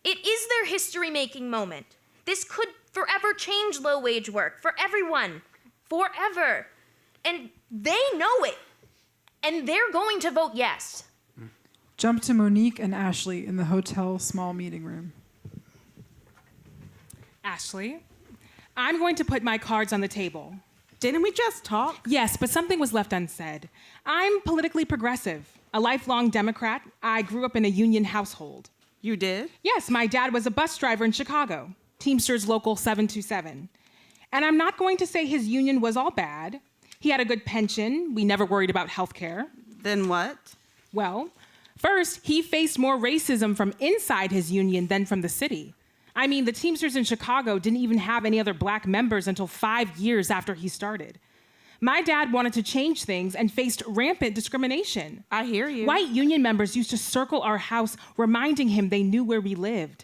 It is their history-making moment. This could forever change low-wage work for everyone. Forever. And they know it. And they're going to vote yes. Jump to Monique and Ashley in the hotel small meeting room. Ashley, I'm going to put my cards on the table. Didn't we just talk? Yes, but something was left unsaid. I'm politically progressive, a lifelong Democrat. I grew up in a union household. You did? Yes, my dad was a bus driver in Chicago, Teamsters Local 727. And I'm not going to say his union was all bad. He had a good pension. We never worried about health care. Then what? Well, first, he faced more racism from inside his union than from the city. I mean, the Teamsters in Chicago didn't even have any other black members until 5 years after he started. My dad wanted to change things and faced rampant discrimination. I hear you. White union members used to circle our house, reminding him they knew where we lived.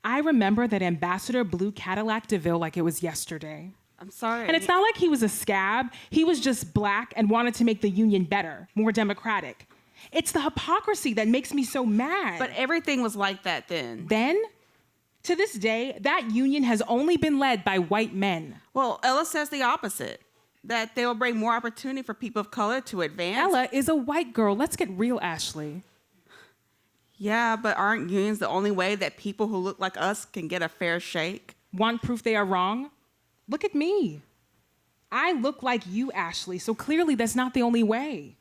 I remember that Ambassador Blue Cadillac DeVille like it was yesterday. I'm sorry. And it's not like he was a scab. He was just black and wanted to make the union better, more democratic. It's the hypocrisy that makes me so mad. But everything was like that then. Then, to this day, that union has only been led by white men. Well, Ella says the opposite, that they will bring more opportunity for people of color to advance. Ella is a white girl. Let's get real, Ashley. Yeah, but aren't unions the only way that people who look like us can get a fair shake? Want proof they are wrong? Look at me. I look like you, Ashley, so clearly that's not the only way.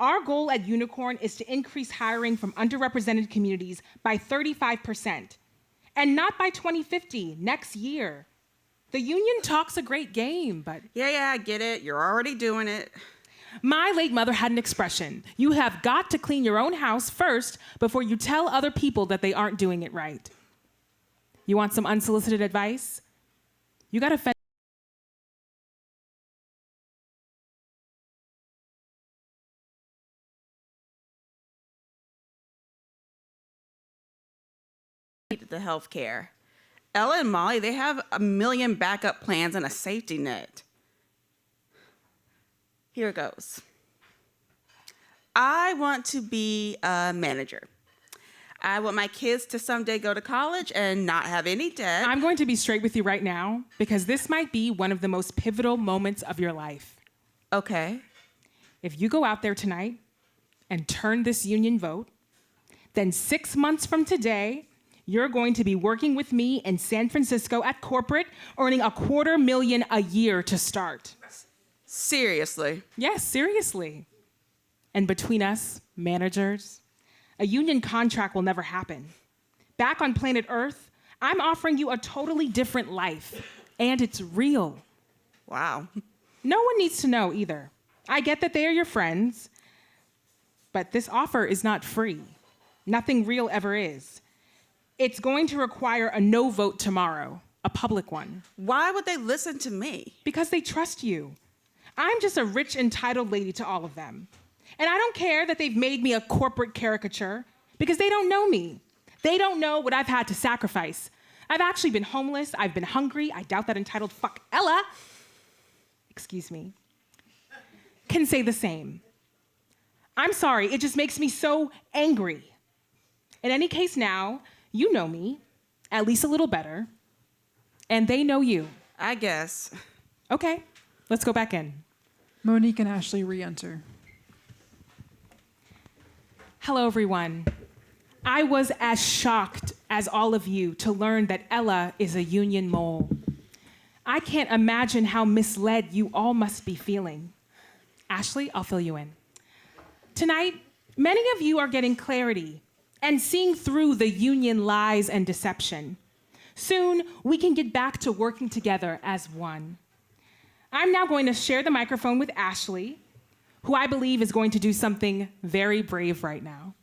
Our goal at Unicorn is to increase hiring from underrepresented communities by 35%. And not by 2050, next year. The union talks a great game, but... Yeah, I get it. You're already doing it. My late mother had an expression. You have got to clean your own house first before you tell other people that they aren't doing it right. You want some unsolicited advice? You gotta fend The health care. Ella and Molly, they have 1 million backup plans and a safety net. Here it goes. I want to be a manager. I want my kids to someday go to college and not have any debt. I'm going to be straight with you right now because this might be one of the most pivotal moments of your life. Okay. If you go out there tonight and turn this union vote, then 6 months from today, you're going to be working with me in San Francisco at corporate, earning $250,000 a year to start. Seriously? Yes, seriously. And between us, managers, a union contract will never happen. Back on planet Earth, I'm offering you a totally different life, and it's real. Wow. No one needs to know either. I get that they are your friends, but this offer is not free. Nothing real ever is. It's going to require a no vote tomorrow, a public one. Why would they listen to me? Because they trust you. I'm just a rich, entitled lady to all of them. And I don't care that they've made me a corporate caricature because they don't know me. They don't know what I've had to sacrifice. I've actually been homeless. I've been hungry. I doubt that entitled fuck Ella, excuse me, can say the same. I'm sorry. It just makes me so angry. In any case now, you know me, at least a little better, and they know you. I guess. Okay, let's go back in. Monique and Ashley re-enter. Hello, everyone. I was as shocked as all of you to learn that Ella is a union mole. I can't imagine how misled you all must be feeling. Ashley, I'll fill you in. Tonight, many of you are getting clarity and seeing through the union lies and deception. Soon, we can get back to working together as one. I'm now going to share the microphone with Ashley, who I believe is going to do something very brave right now.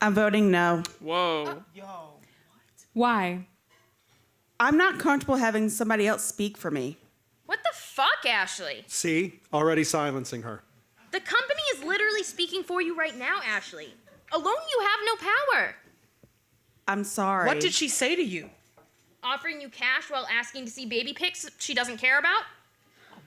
I'm voting no. Whoa. Why? I'm not comfortable having somebody else speak for me. What the fuck, Ashley? See? Already silencing her. The company is literally speaking for you right now, Ashley. Alone, you have no power. I'm sorry. What did she say to you? Offering you cash while asking to see baby pics she doesn't care about?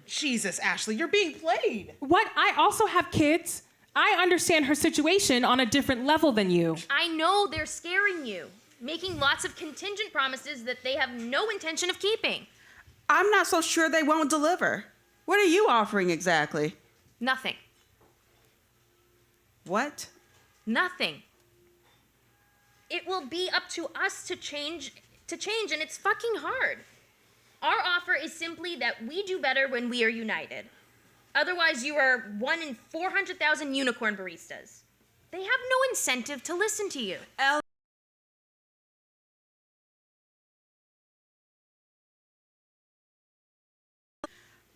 Jesus, Ashley, you're being played. What? I also have kids. I understand her situation on a different level than you. I know they're scaring you, making lots of contingent promises that they have no intention of keeping. I'm not so sure they won't deliver. What are you offering exactly? Nothing. What? Nothing. It will be up to us to change, and it's fucking hard. Our offer is simply that we do better when we are united. Otherwise, you are 1 in 400,000 unicorn baristas. They have no incentive to listen to you.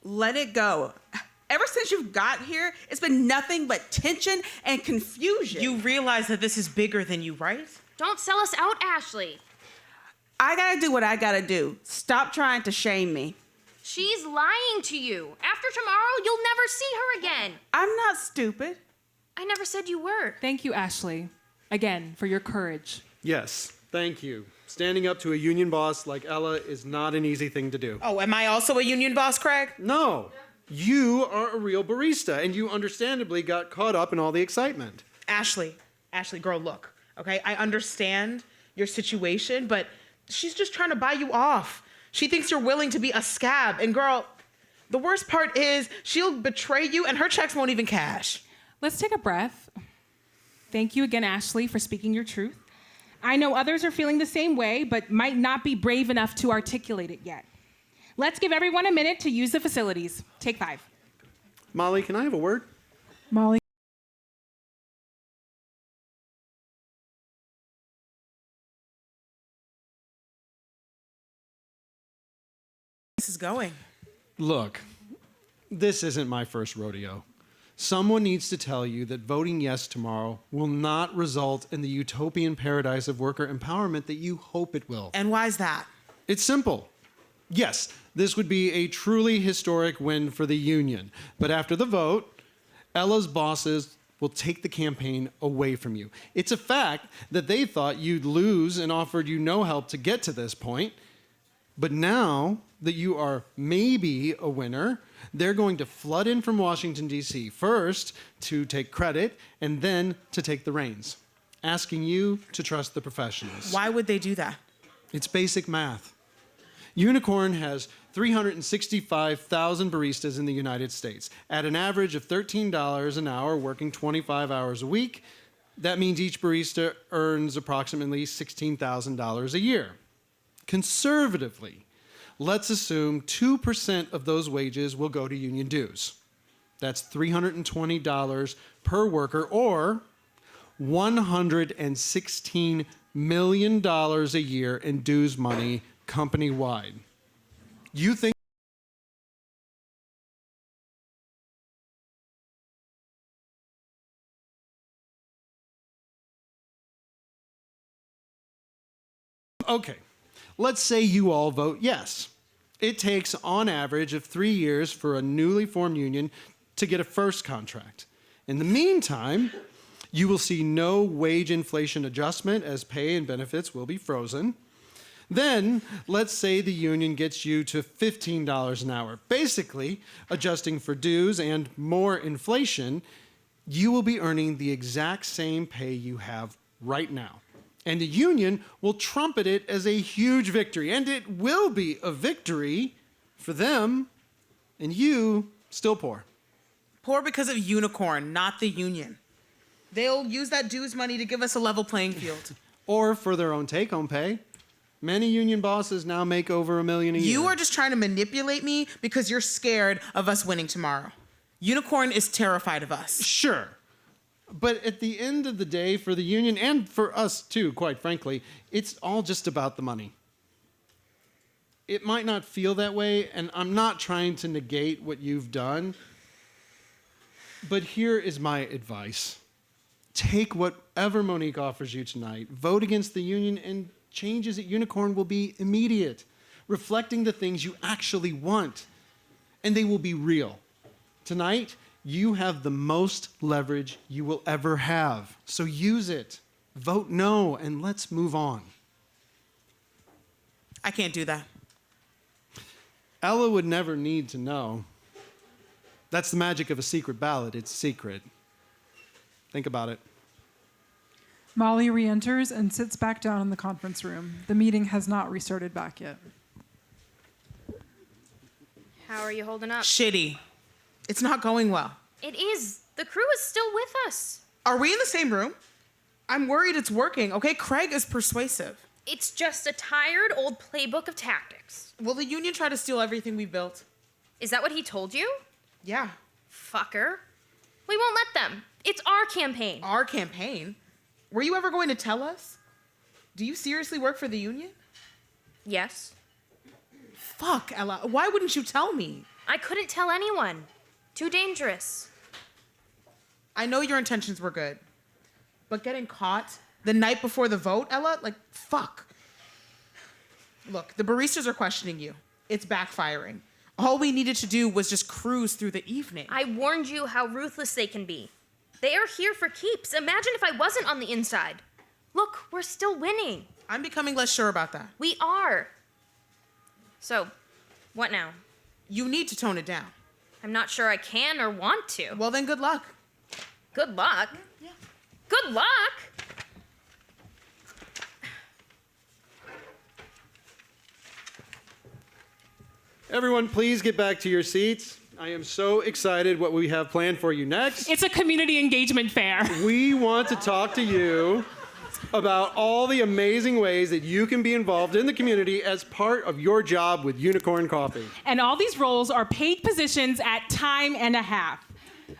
Let it go. Ever since you've got here, it's been nothing but tension and confusion. You realize that this is bigger than you, right? Don't sell us out, Ashley. I gotta do what I gotta do. Stop trying to shame me. She's lying to you. After tomorrow, you'll never see her again. I'm not stupid. I never said you were. Thank you, Ashley, again, for your courage. Yes, thank you. Standing up to a union boss like Ella is not an easy thing to do. Oh, am I also a union boss, Craig? No, you are a real barista, and you understandably got caught up in all the excitement. Ashley, girl, look, okay? I understand your situation, but she's just trying to buy you off. She thinks you're willing to be a scab. And girl, the worst part is she'll betray you and her checks won't even cash. Let's take a breath. Thank you again, Ashley, for speaking your truth. I know others are feeling the same way, but might not be brave enough to articulate it yet. Let's give everyone a minute to use the facilities. Take 5. Molly, can I have a word? Molly. This is going. Look, this isn't my first rodeo. Someone needs to tell you that voting yes tomorrow will not result in the utopian paradise of worker empowerment that you hope it will. And why is that? It's simple. Yes, this would be a truly historic win for the union. But after the vote, Ella's bosses will take the campaign away from you. It's a fact that they thought you'd lose and offered you no help to get to this point. But now that you are maybe a winner, they're going to flood in from Washington, D.C., first to take credit and then to take the reins, asking you to trust the professionals. Why would they do that? It's basic math. Unicorn has 365,000 baristas in the United States at an average of $13 an hour, working 25 hours a week. That means each barista earns approximately $16,000 a year. Conservatively, let's assume 2% of those wages will go to union dues. That's $320 per worker, or $116 million a year in dues money company-wide. You think okay. Let's say you all vote yes. It takes, on average, of 3 years for a newly formed union to get a first contract. In the meantime, you will see no wage inflation adjustment as pay and benefits will be frozen. Then, let's say the union gets you to $15 an hour. Basically, adjusting for dues and more inflation, you will be earning the exact same pay you have right now. And the union will trumpet it as a huge victory. And it will be a victory for them, and you still poor. Poor because of Unicorn, not the union. They'll use that dues money to give us a level playing field. Or for their own take-home pay. Many union bosses now make over $1 million a year. You are just trying to manipulate me because you're scared of us winning tomorrow. Unicorn is terrified of us. Sure. But at the end of the day, for the union, and for us too, quite frankly, it's all just about the money. it might not feel that way, and I'm not trying to negate what you've done, but here is my advice. Take whatever Monique offers you tonight, vote against the union, and changes at Unicorn will be immediate, reflecting the things you actually want, and they will be real. Tonight, you have the most leverage you will ever have, so use it. Vote no, and let's move on. I can't do that. Ella would never need to know. That's the magic of a secret ballot. It's secret. Think about it. Molly re-enters and sits back down in the conference room. The meeting has not restarted back yet. How are you holding up? Shitty. It's not going well. It is. The crew is still with us. Are we in the same room? I'm worried it's working, okay? Craig is persuasive. It's just a tired old playbook of tactics. Will the union try to steal everything we built? Is that what he told you? Yeah. Fucker. We won't let them. It's our campaign. Our campaign? Were you ever going to tell us? Do you seriously work for the union? Yes. Fuck, Ella. Why wouldn't you tell me? I couldn't tell anyone. Too dangerous. I know your intentions were good, but getting caught the night before the vote, Ella, like, fuck. Look, the baristas are questioning you. It's backfiring. All we needed to do was just cruise through the evening. I warned you how ruthless they can be. They are here for keeps. Imagine if I wasn't on the inside. Look, we're still winning. I'm becoming less sure about that. We are. So, what now? You need to tone it down. I'm not sure I can or want to. Well, then good luck. Good luck? Yeah. Good luck? Everyone, please get back to your seats. I am so excited what we have planned for you next. It's a community engagement fair. We want to talk to you about all the amazing ways that you can be involved in the community as part of your job with Unicorn Coffee. And all these roles are paid positions at time and a half.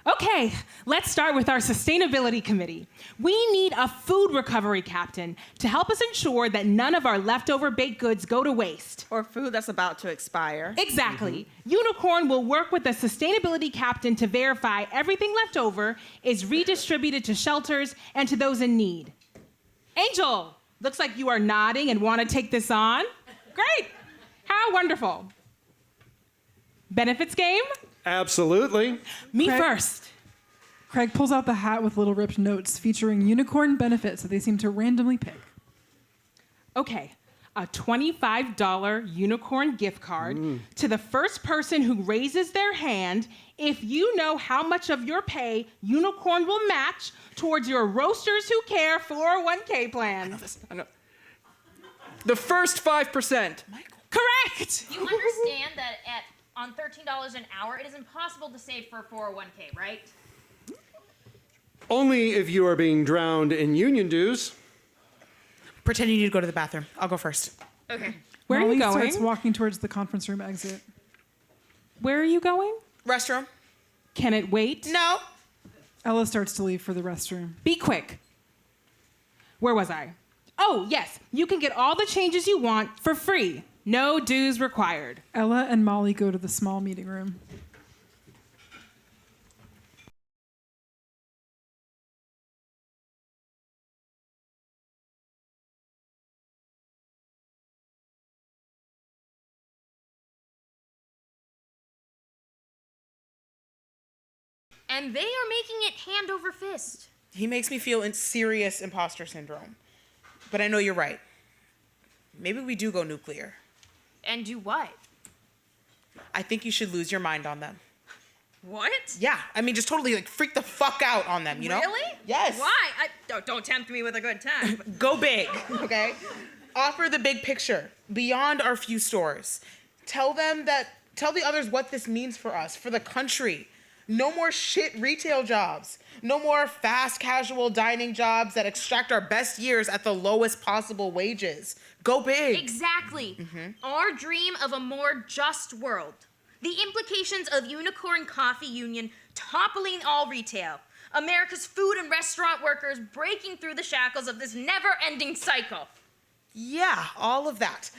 Okay, let's start with our sustainability committee. We need a food recovery captain to help us ensure that none of our leftover baked goods go to waste. Or food that's about to expire. Exactly. Unicorn will work with the sustainability captain to verify everything left over is redistributed to shelters and to those in need. Angel, looks like you are nodding and want to take this on. Great. How wonderful. Benefits game? Absolutely. Me Craig- first. Craig pulls out the hat with little ripped notes featuring unicorn benefits that they seem to randomly pick. Okay, a $25 unicorn gift card to the first person who raises their hand if you know how much of your pay Unicorn will match towards your Roasters Who Care 401k plan. I know. The first 5%. Correct! You understand that on $13 an hour, it is impossible to save for a 401k, right? Only if you are being drowned in union dues. Pretend you need to go to the bathroom. I'll go first. Okay. Where Molly are you starts going? walking towards the conference room exit. Where are you going? Restroom? Can it wait? No. Ella starts to leave for the restroom. Be quick. Where was I? Oh, yes. You can get all the changes you want for free. No dues required. Ella and Molly go to the small meeting room. And they are making it hand over fist. He makes me feel in serious imposter syndrome. But I know you're right. Maybe we do go nuclear. And do what? I think you should lose your mind on them. What? Yeah, I mean, just totally like freak the fuck out on them, you know? Really? Yes. Why? Don't tempt me with a good time. Go big, okay? Offer the big picture beyond our few stores. Tell the others what this means for us, for the country. No more shit retail jobs. No more fast casual dining jobs that extract our best years at the lowest possible wages. Go big. Exactly. Our dream of a more just world. The implications of Unicorn Coffee Union toppling all retail. America's food and restaurant workers breaking through the shackles of this never-ending cycle. Yeah, all of that.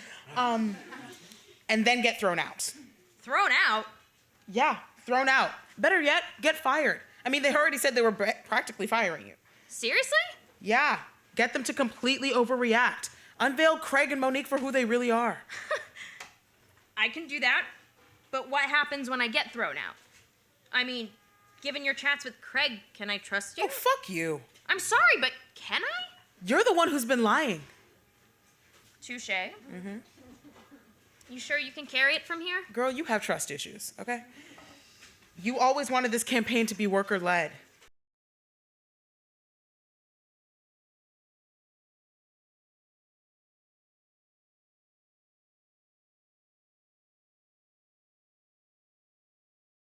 and then get thrown out. Thrown out? Yeah, thrown out. Better yet, get fired. I mean, they already said they were practically firing you. Seriously? Yeah, get them to completely overreact. Unveil Craig and Monique for who they really are. I can do that, but what happens when I get thrown out? I mean, given your chats with Craig, can I trust you? Oh, fuck you. I'm sorry, but can I? You're the one who's been lying. Touche. Mm-hmm. You sure you can carry it from here? Girl, you have trust issues, okay? You always wanted this campaign to be worker-led.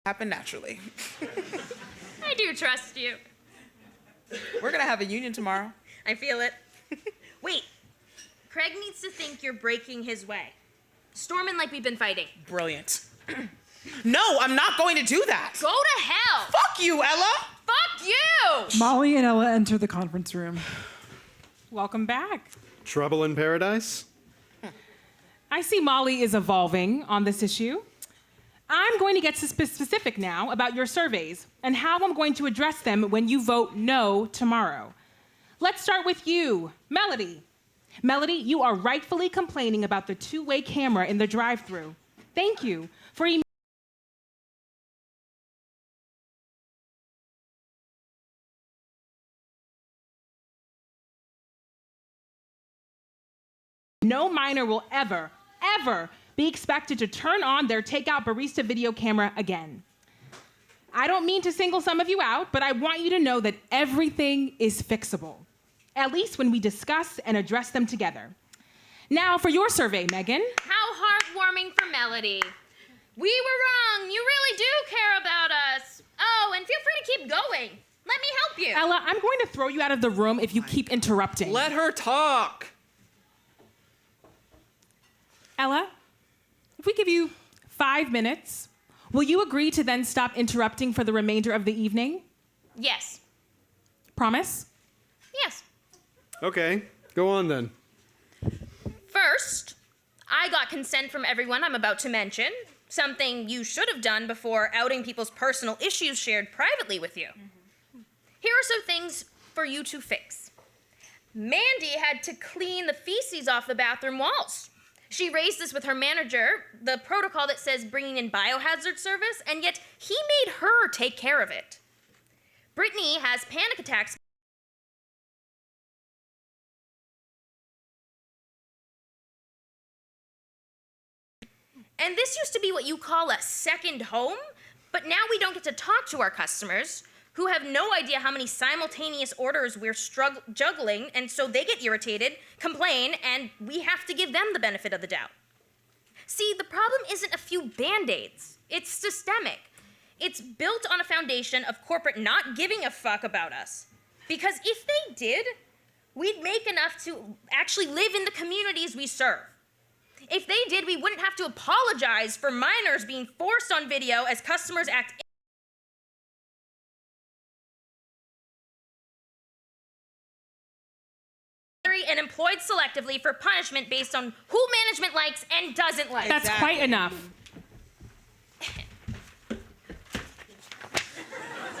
Happen naturally. I do trust you. We're gonna have a union tomorrow. I feel it. Wait, Craig needs to think you're breaking his way. Storming like we've been fighting. Brilliant. No, I'm not going to do that. Go to hell. Fuck you, Ella. Fuck you. Molly and Ella enter the conference room. Welcome back. Trouble in paradise? I see Molly is evolving on this issue. I'm going to get specific now about your surveys and how I'm going to address them when you vote no tomorrow. Let's start with you, Melody. Melody, you are rightfully complaining about the two-way camera in the drive-thru. Thank you for no minor will ever be expected to turn on their takeout barista video camera again. I don't mean to single some of you out, but I want you to know that everything is fixable, at least when we discuss and address them together. Now for your survey, Megan. How heartwarming for Melody. We were wrong. You really do care about us. Oh, and feel free to keep going. Let me help you. Ella, I'm going to throw you out of the room if you keep interrupting. Let her talk. Ella, if we give you 5 minutes, will you agree to then stop interrupting for the remainder of the evening? Yes. Promise? Yes. Okay, go on then. First, I got consent from everyone I'm about to mention, something you should have done before outing people's personal issues shared privately with you. Here are some things for you to fix. Mandy had to clean the feces off the bathroom walls. She raised this with her manager, the protocol that says bringing in biohazard service, and yet he made her take care of it. Brittany has panic attacks. And this used to be what you call a second home, but now we don't get to talk to our customers, who have no idea how many simultaneous orders we're juggling, and so they get irritated, complain, and we have to give them the benefit of the doubt. See, the problem isn't a few Band-Aids. It's systemic. It's built on a foundation of corporate not giving a fuck about us. Because if they did, we'd make enough to actually live in the communities we serve. If they did, we wouldn't have to apologize for minors being forced on video as customers act and employed selectively for punishment based on who management likes and doesn't like. That's quite enough.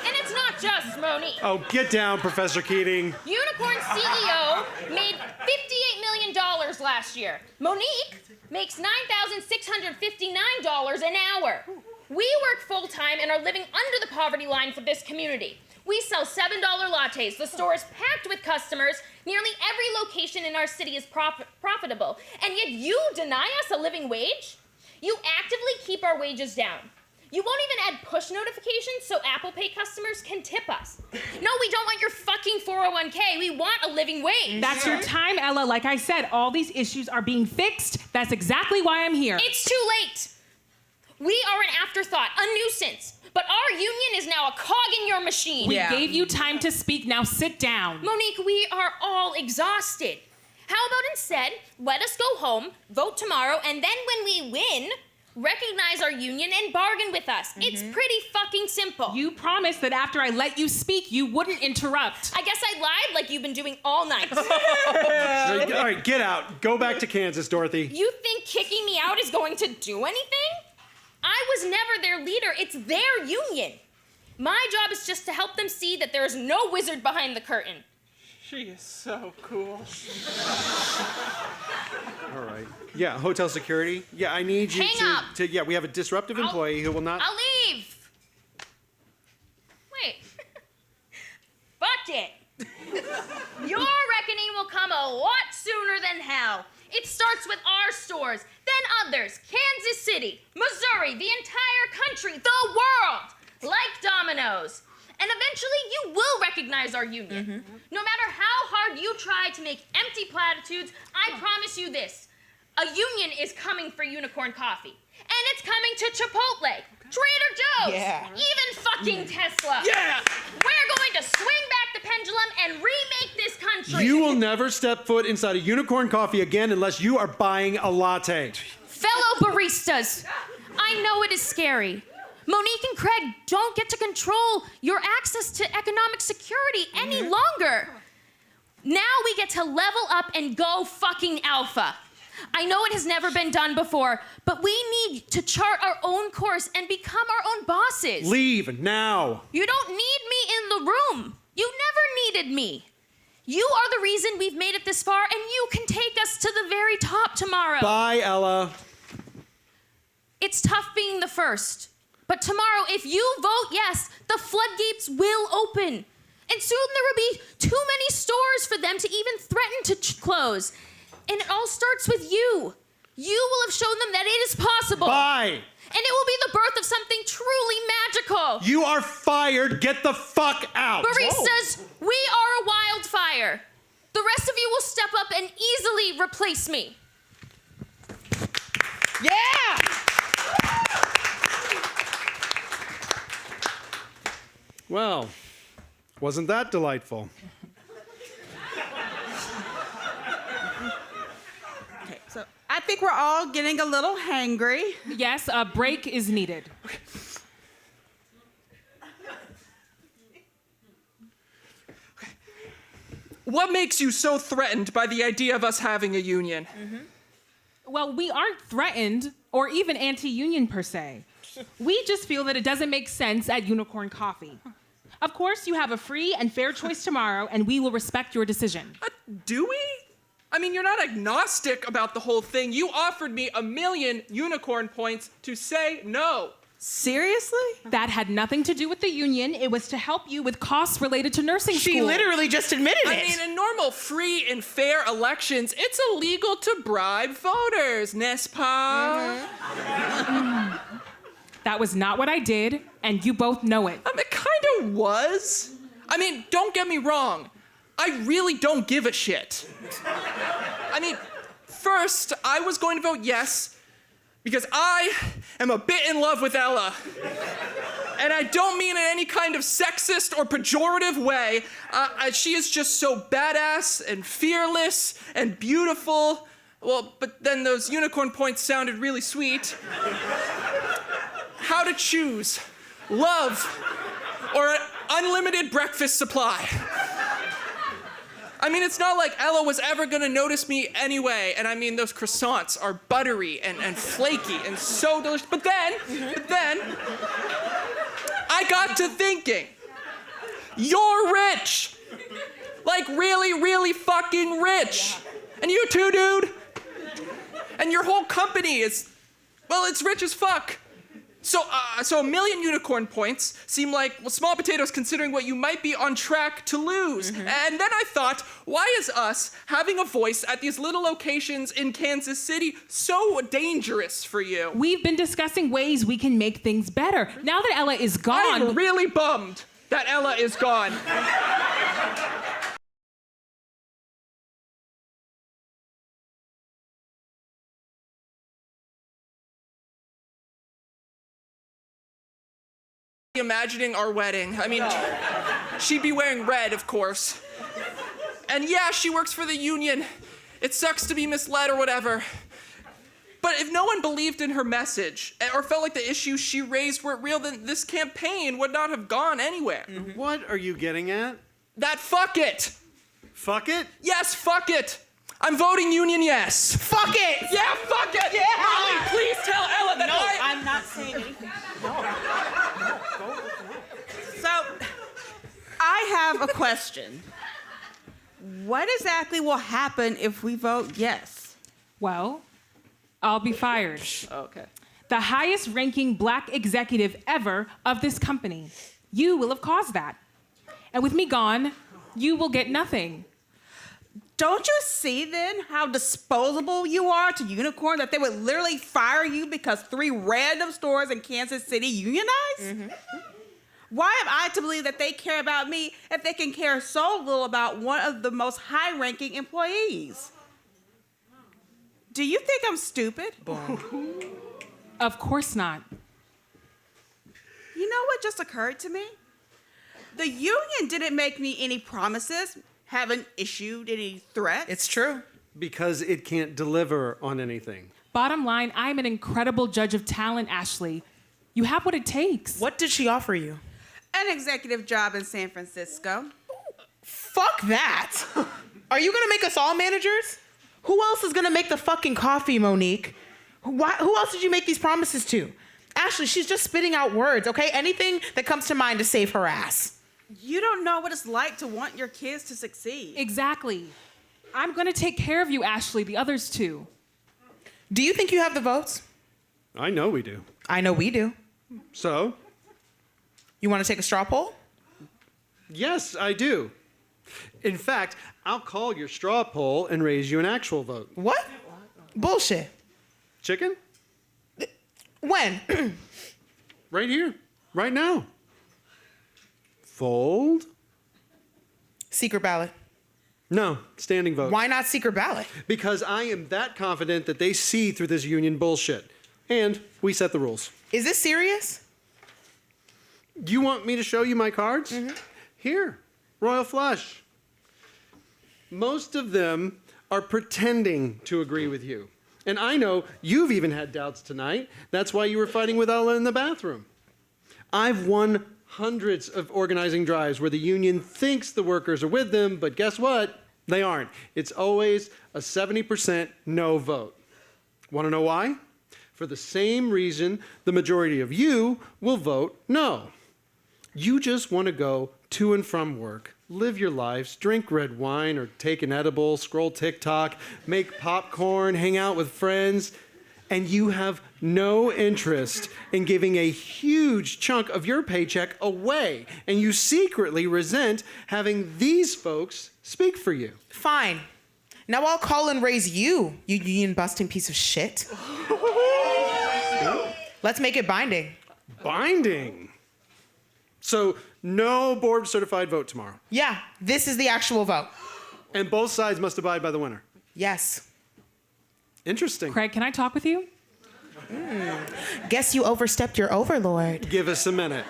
And it's not just Monique. Oh, get down, Professor Keating. Unicorn CEO made $58 million last year. Monique makes $9,659 an hour. We work full-time and are living under the poverty line for this community. We sell $7 lattes. The store is packed with customers. Nearly every location in our city is profitable. And yet you deny us a living wage? You actively keep our wages down. You won't even add push notifications so Apple Pay customers can tip us. No, we don't want your fucking 401k. We want a living wage. That's your time, Ella. Like I said, all these issues are being fixed. That's exactly why I'm here. It's too late. We are an afterthought, a nuisance. But our union is now a cog in your machine. We gave you time to speak. Now sit down. Monique, we are all exhausted. How about instead, let us go home, vote tomorrow, and then when we win, Recognize our union and bargain with us. It's pretty fucking simple. You promised that after I let you speak, you wouldn't interrupt. I guess I lied like you've been doing all night. All right, get out. Go back to Kansas, Dorothy. You think kicking me out is going to do anything? I was never their leader. It's their union. My job is just to help them see that there is no wizard behind the curtain. She is so cool. All right. Yeah, hotel security. Yeah, I need you Hang up. yeah, we have a disruptive employee who will not. I'll leave. Wait. Fuck it. Your reckoning will come a lot sooner than hell. It starts with our stores, then others. Kansas City, Missouri, the entire country, the world. Like dominoes. And eventually you will recognize our union. No matter how hard you try to make empty platitudes, I promise you this. A union is coming for Unicorn Coffee. And it's coming to Chipotle, Trader Joe's, even fucking Tesla. Yeah! We're going to swing back the pendulum and remake this country. You will never step foot inside a Unicorn Coffee again unless you are buying a latte. Fellow baristas, I know it is scary. Monique and Craig don't get to control your access to economic security any longer. Now we get to level up and go fucking alpha. I know it has never been done before, but we need to chart our own course and become our own bosses. Leave now. You don't need me in the room. You never needed me. You are the reason we've made it this far, and you can take us to the very top tomorrow. Bye, Ella. It's tough being the first. But tomorrow, if you vote yes, the floodgates will open. And soon there will be too many stores for them to even threaten to close. And it all starts with you. You will have shown them that it is possible. Bye. And it will be the birth of something truly magical. You are fired. Get the fuck out. Baristas, we are a wildfire. The rest of you will step up and easily replace me. Yeah! Well, wasn't that delightful? Okay, so I think we're all getting a little hangry. Yes, a break is needed. What makes you so threatened by the idea of us having a union? Well, we aren't threatened or even anti-union per se. We just feel that it doesn't make sense at Unicorn Coffee. Of course, you have a free and fair choice tomorrow, and we will respect your decision. Do we? I mean, you're not agnostic about the whole thing. You offered me 1,000,000 unicorn points to say no. Seriously? That had nothing to do with the union. It was to help you with costs related to nursing school. She literally just admitted it. I mean, in normal free and fair elections, it's illegal to bribe voters, n'est pas? That was not what I did, and you both know it. It kind of was. I mean, don't get me wrong. I really don't give a shit. I mean, first, I was going to vote yes because I am a bit in love with Ella. And I don't mean in any kind of sexist or pejorative way. She is just so badass and fearless and beautiful. Well, but then those unicorn points sounded really sweet. How to choose, love, or an unlimited breakfast supply. I mean, it's not like Ella was ever gonna notice me anyway. And I mean, those croissants are buttery and flaky and so delicious. But then, I got to thinking, you're rich. Like really, really fucking rich. And you too, dude. And your whole company is, well, it's rich as fuck. So 1,000,000 unicorn points seem like, well, small potatoes considering what you might be on track to lose. And then I thought, why is us having a voice at these little locations in Kansas City so dangerous for you? We've been discussing ways we can make things better. Now that Ella is gone... I'm really bummed that Ella is gone. Imagining our wedding. I mean, she'd be wearing red, of course. And yeah, she works for the union. It sucks to be misled or whatever. But if no one believed in her message or felt like the issues she raised weren't real, then this campaign would not have gone anywhere. What are you getting at? That fuck it. Fuck it? Yes, fuck it. I'm voting union yes. Fuck it! Yeah, fuck it. Yeah. Molly, please tell Ella that I'm not saying anything. So, I have a question. What exactly will happen if we vote yes? Well, I'll be fired. Okay. The highest ranking black executive ever of this company. You will have caused that. And with me gone, you will get nothing. Don't you see then how disposable you are to Unicorn, that they would literally fire you because 3 random stores in Kansas City unionized? Why am I to believe that they care about me if they can care so little about one of the most high-ranking employees? Do you think I'm stupid? Of course not. You know what just occurred to me? The union didn't make me any promises, haven't issued any threats. It's true. Because it can't deliver on anything. Bottom line, I'm an incredible judge of talent, Ashley. You have what it takes. What did she offer you? An executive job in San Francisco. Fuck that. Are you gonna make us all managers? Who else is gonna make the fucking coffee, Monique? Who else did you make these promises to? Ashley, she's just spitting out words, okay? Anything that comes to mind to save her ass. You don't know what it's like to want your kids to succeed. Exactly. I'm gonna take care of you, Ashley, the others too. Do you think you have the votes? I know we do. I know we do. So? You wanna take a straw poll? Yes, I do. In fact, I'll call your straw poll and raise you an actual vote. What? Bullshit. Chicken? When? Right here. Right now. Fold? Secret ballot. No, standing vote. Why not secret ballot? Because I am that confident that they see through this union bullshit. And we set the rules. Is this serious? You want me to show you my cards? Here, Royal Flush. Most of them are pretending to agree with you. And I know you've even had doubts tonight. That's why you were fighting with Ella in the bathroom. I've won hundreds of organizing drives where the union thinks the workers are with them, but guess what? They aren't. It's always a 70% no vote. Want to know why? For the same reason the majority of you will vote no. You just want to go to and from work, live your lives, drink red wine or take an edible, scroll TikTok, make popcorn, hang out with friends, and you have no interest in giving a huge chunk of your paycheck away, and you secretly resent having these folks speak for you. Fine. Now I'll call and raise you, you union-busting piece of shit. Let's make it binding. Binding. So no board certified vote tomorrow. Yeah, this is the actual vote. And both sides must abide by the winner. Yes. Interesting. Craig, can I talk with you? Guess you overstepped your overlord. Give us a minute.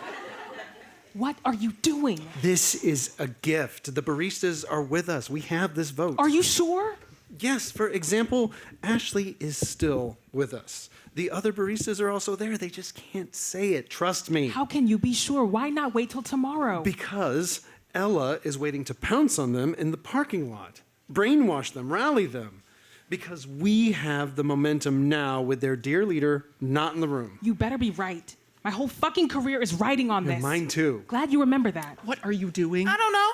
What are you doing? This is a gift. The baristas are with us. We have this vote. Are you sure? Yes, for example, Ashley is still with us. The other baristas are also there. They just can't say it. Trust me. How can you be sure? Why not wait till tomorrow? Because Ella is waiting to pounce on them in the parking lot. Brainwash them, rally them. Because we have the momentum now with their dear leader not in the room. You better be right. My whole fucking career is riding on this. Mine too. Glad you remember that. What are you doing? I don't know.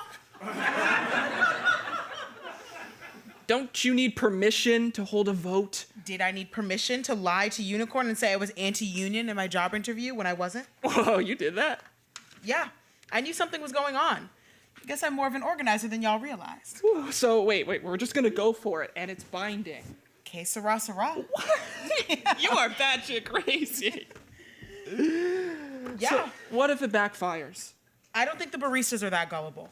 Don't you need permission to hold a vote? Did I need permission to lie to Unicorn and say I was anti-union in my job interview when I wasn't? Whoa, you did that? Yeah, I knew something was going on. I guess I'm more of an organizer than y'all realized. Whew, so wait, we're just gonna go for it, and it's binding. Que sera, sera. You are batshit crazy. Yeah. So what if it backfires? I don't think the baristas are that gullible.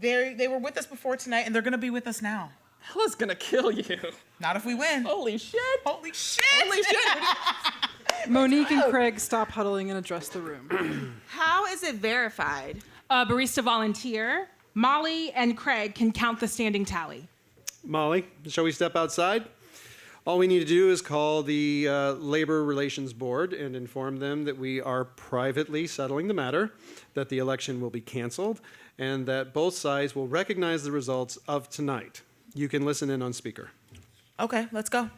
They were with us before tonight, and they're gonna be with us now. Ella's gonna kill you. Not if we win. Holy shit. Holy shit! Holy shit. Monique and Craig stop huddling and address the room. How is it verified? A barista volunteer, Molly and Craig can count the standing tally. Molly, shall we step outside? All we need to do is call the Labor Relations Board and inform them that we are privately settling the matter, that the election will be canceled, and that both sides will recognize the results of tonight. You can listen in on speaker. Okay, let's go.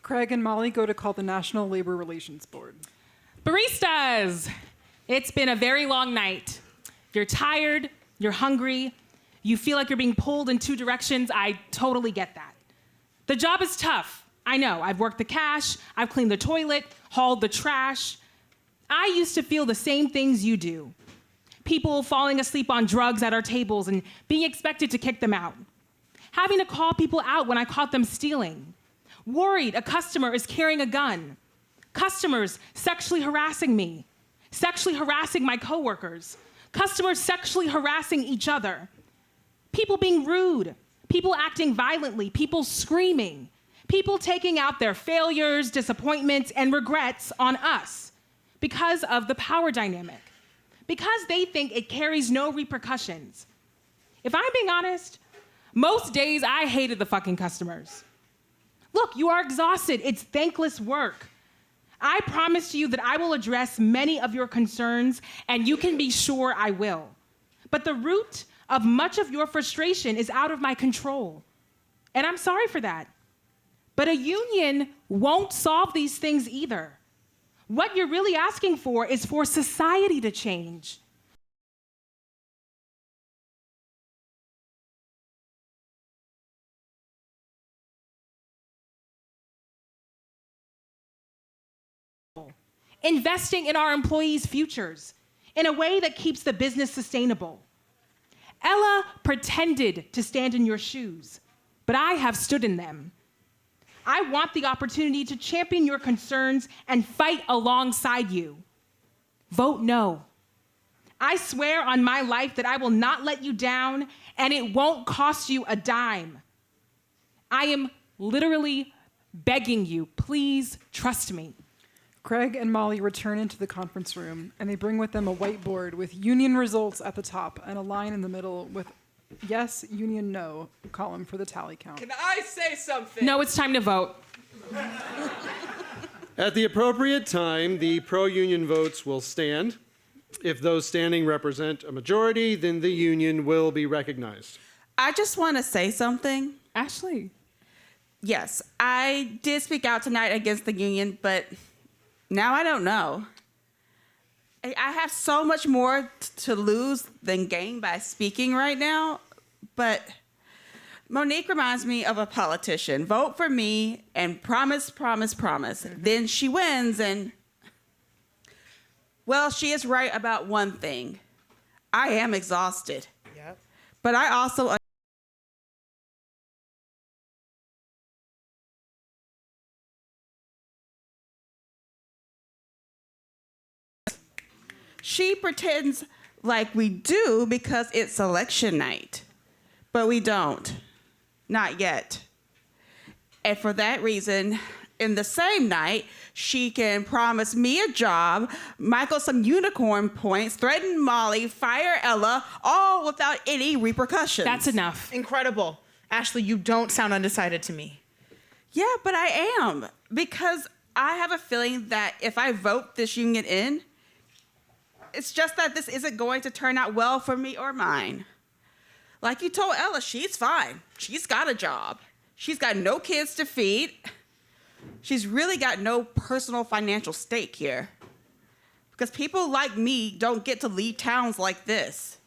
Craig and Molly go to call the National Labor Relations Board. Baristas, it's been a very long night. If you're tired, you're hungry, you feel like you're being pulled in two directions, I totally get that. The job is tough. I know, I've worked the cash, I've cleaned the toilet, hauled the trash. I used to feel the same things you do. People falling asleep on drugs at our tables and being expected to kick them out. Having to call people out when I caught them stealing. Worried a customer is carrying a gun. Customers sexually harassing me. Sexually harassing my coworkers. Customers sexually harassing each other. People being rude. People acting violently. People screaming. People taking out their failures, disappointments, and regrets on us because of the power dynamic. Because they think it carries no repercussions. If I'm being honest, most days I hated the fucking customers. Look, you are exhausted. It's thankless work. I promise you that I will address many of your concerns, and you can be sure I will. But the root of much of your frustration is out of my control. And I'm sorry for that. But a union won't solve these things either. What you're really asking for is for society to change. Investing in our employees' futures in a way that keeps the business sustainable. Ella pretended to stand in your shoes, but I have stood in them. I want the opportunity to champion your concerns and fight alongside you. Vote no. I swear on my life that I will not let you down, and it won't cost you a dime. I am literally begging you, please trust me. Craig and Molly return into the conference room, and they bring with them a whiteboard with union results at the top and a line in the middle with yes, union, no column for the tally count. Can I say something? No, it's time to vote. At the appropriate time, the pro-union votes will stand. If those standing represent a majority, then the union will be recognized. I just want to say something. Ashley. Yes, I did speak out tonight against the union, but now I don't know. I have so much more to lose than gain by speaking right now, but Monique reminds me of a politician. Vote for me and promise, promise, promise. Mm-hmm. Then she wins and, well, she is right about one thing. I am exhausted. Yep. But I also she pretends like we do because it's election night, but we don't. Not yet. And for that reason, in the same night, she can promise me a job, Michael some unicorn points, threaten Molly, fire Ella, all without any repercussions. That's enough. Incredible. Ashley, you don't sound undecided to me. Yeah, but I am. Because I have a feeling that if I vote this union in, it's just that this isn't going to turn out well for me or mine. Like you told Ella, she's fine. She's got a job. She's got no kids to feed. She's really got no personal financial stake here. Because people like me don't get to leave towns like this.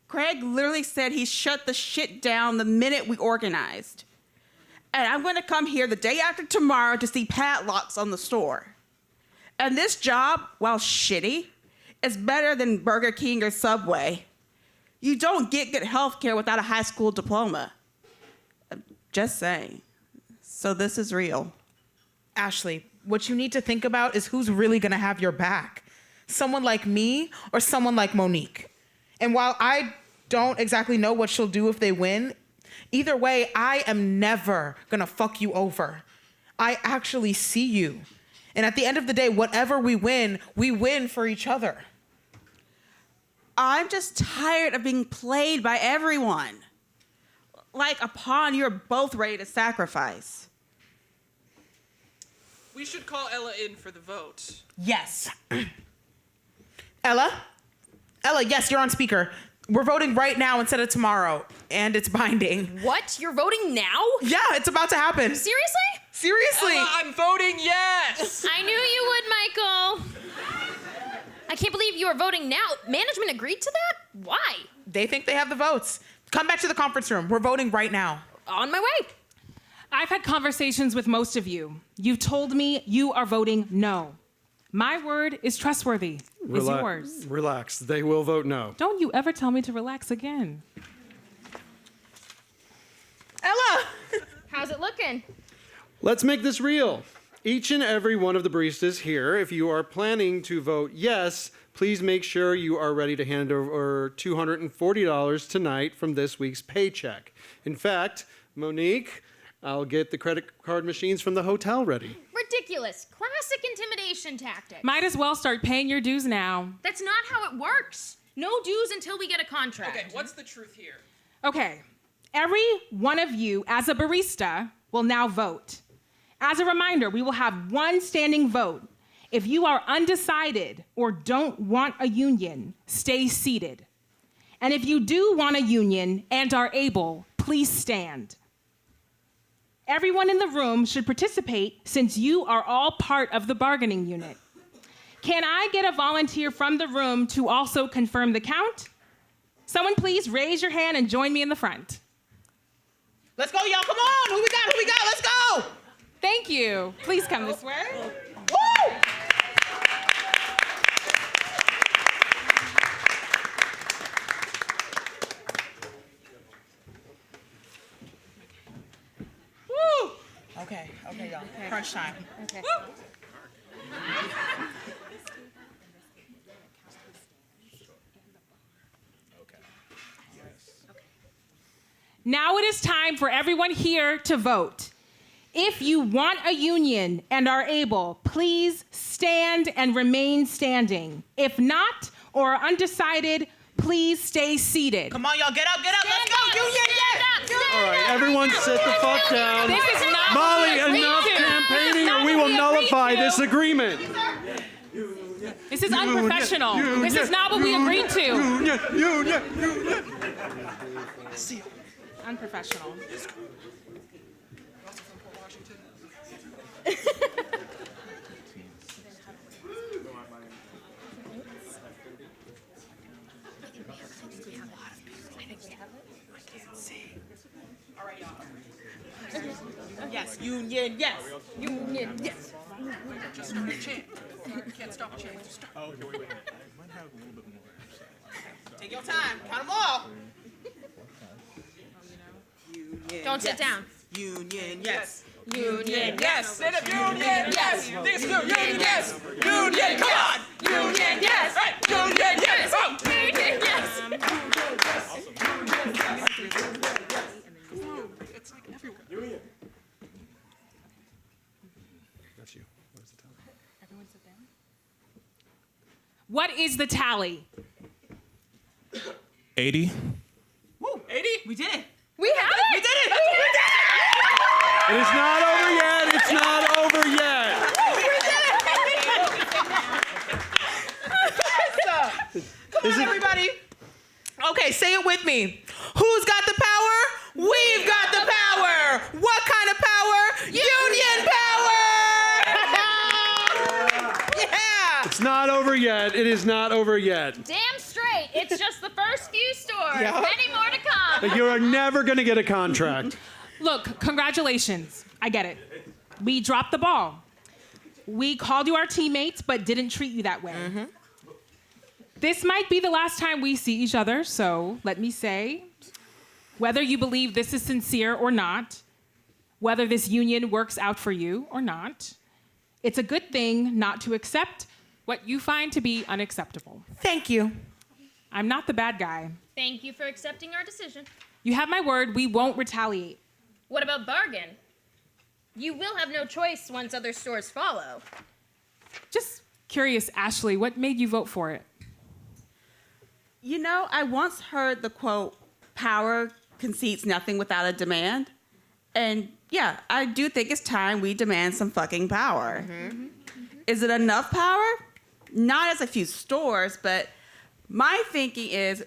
Craig literally said he shut the shit down the minute we organized. And I'm going to come here the day after tomorrow to see padlocks on the store. And this job, while shitty, is better than Burger King or Subway. You don't get good health care without a high school diploma. I'm just saying. So this is real. Ashley, what you need to think about is who's really going to have your back. Someone like me or someone like Monique. And while I don't exactly know what she'll do if they win, either way, I am never going to fuck you over. I actually see you. And at the end of the day, whatever we win for each other. I'm just tired of being played by everyone. Like a pawn you're both ready to sacrifice. We should call Ella in for the vote. Yes. Ella? Ella, yes, you're on speaker. We're voting right now instead of tomorrow, and it's binding. What? You're voting now? Yeah, it's about to happen. Seriously? Seriously. Ella, I'm voting yes! I knew you would, Michael. I can't believe you are voting now. Management agreed to that? Why? They think they have the votes. Come back to the conference room. We're voting right now. On my way. I've had conversations with most of you. You've told me you are voting no. My word is trustworthy. Is yours. Relax. They will vote no. Don't you ever tell me to relax again. Ella! How's it looking? Let's make this real. Each and every one of the baristas here, if you are planning to vote yes, please make sure you are ready to hand over $240 tonight from this week's paycheck. In fact, Monique, I'll get the credit card machines from the hotel ready. Ridiculous. Classic intimidation tactic. Might as well start paying your dues now. That's not how it works. No dues until we get a contract. Okay, what's the truth here? Okay, every one of you as a barista will now vote. As a reminder, we will have one standing vote. If you are undecided or don't want a union, stay seated. And if you do want a union and are able, please stand. Everyone in the room should participate since you are all part of the bargaining unit. Can I get a volunteer from the room to also confirm the count? Someone please raise your hand and join me in the front. Let's go, y'all. Come on. Who we got? Let's go. Thank you. Please come this way. Woo! Woo! Okay, y'all. Crunch time. Okay. Now it is time for everyone here to vote. If you want a union and are able, please stand and remain standing. If not or are undecided, please stay seated. Come on, y'all. Get up. Let's go. Union, yes. All right, everyone sit the fuck down. This is not Molly, what we agreed enough to. campaigning This is or not we what will we nullify agreed to. this agreement. This is unprofessional. This is not what we agreed to. Union. Unprofessional. Yes, union, yes. Union, yes. Just start a chant. Can't stop a chant. Oh, okay, wait. Might have a little bit more. Take your time. Count them all. Union, Don't sit down. Union, yes. Union, Yes, sit up, union, yes. Niggas do union, yes. Union, come on. Union, yes. Right, union, yes. Oh. Union, yes. It's like everywhere. That's you. Where's the tally? Everyone sit down. What is the tally? 80. Woo, 80. We did it. We have it. We did it. It is not over yet. It's not over yet. Come on, everybody. Okay, say it with me. Who's got the power? We've got the power. What kind of power? Union power. Yeah. It's not over yet. It is not over yet. Damn straight. It's just the first few stores. Yeah. Many more to come. But you are never going to get a contract. Look, congratulations. I get it. We dropped the ball. We called you our teammates, but didn't treat you that way. Mm-hmm. This might be the last time we see each other, so let me say, whether you believe this is sincere or not, whether this union works out for you or not, it's a good thing not to accept what you find to be unacceptable. Thank you. I'm not the bad guy. Thank you for accepting our decision. You have my word, we won't retaliate. What about bargain? You will have no choice once other stores follow. Just curious, Ashley, what made you vote for it? You know, I once heard the quote, power concedes nothing without a demand. And yeah, I do think it's time we demand some fucking power. Is it enough power? Not as a few stores, but my thinking is,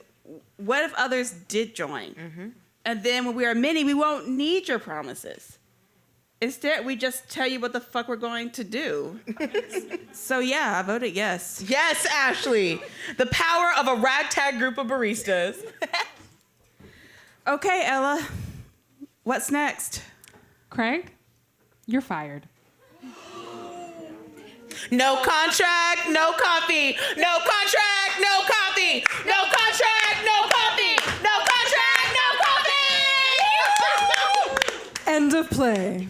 what if others did join? And then when we are many, we won't need your promises. Instead, we just tell you what the fuck we're going to do. So yeah, I voted yes. Yes, Ashley. The power of a ragtag group of baristas. Okay, Ella. What's next? Craig, you're fired. No contract, no coffee. No contract, no coffee. No contract, no coffee. No contract, no coffee. End of play.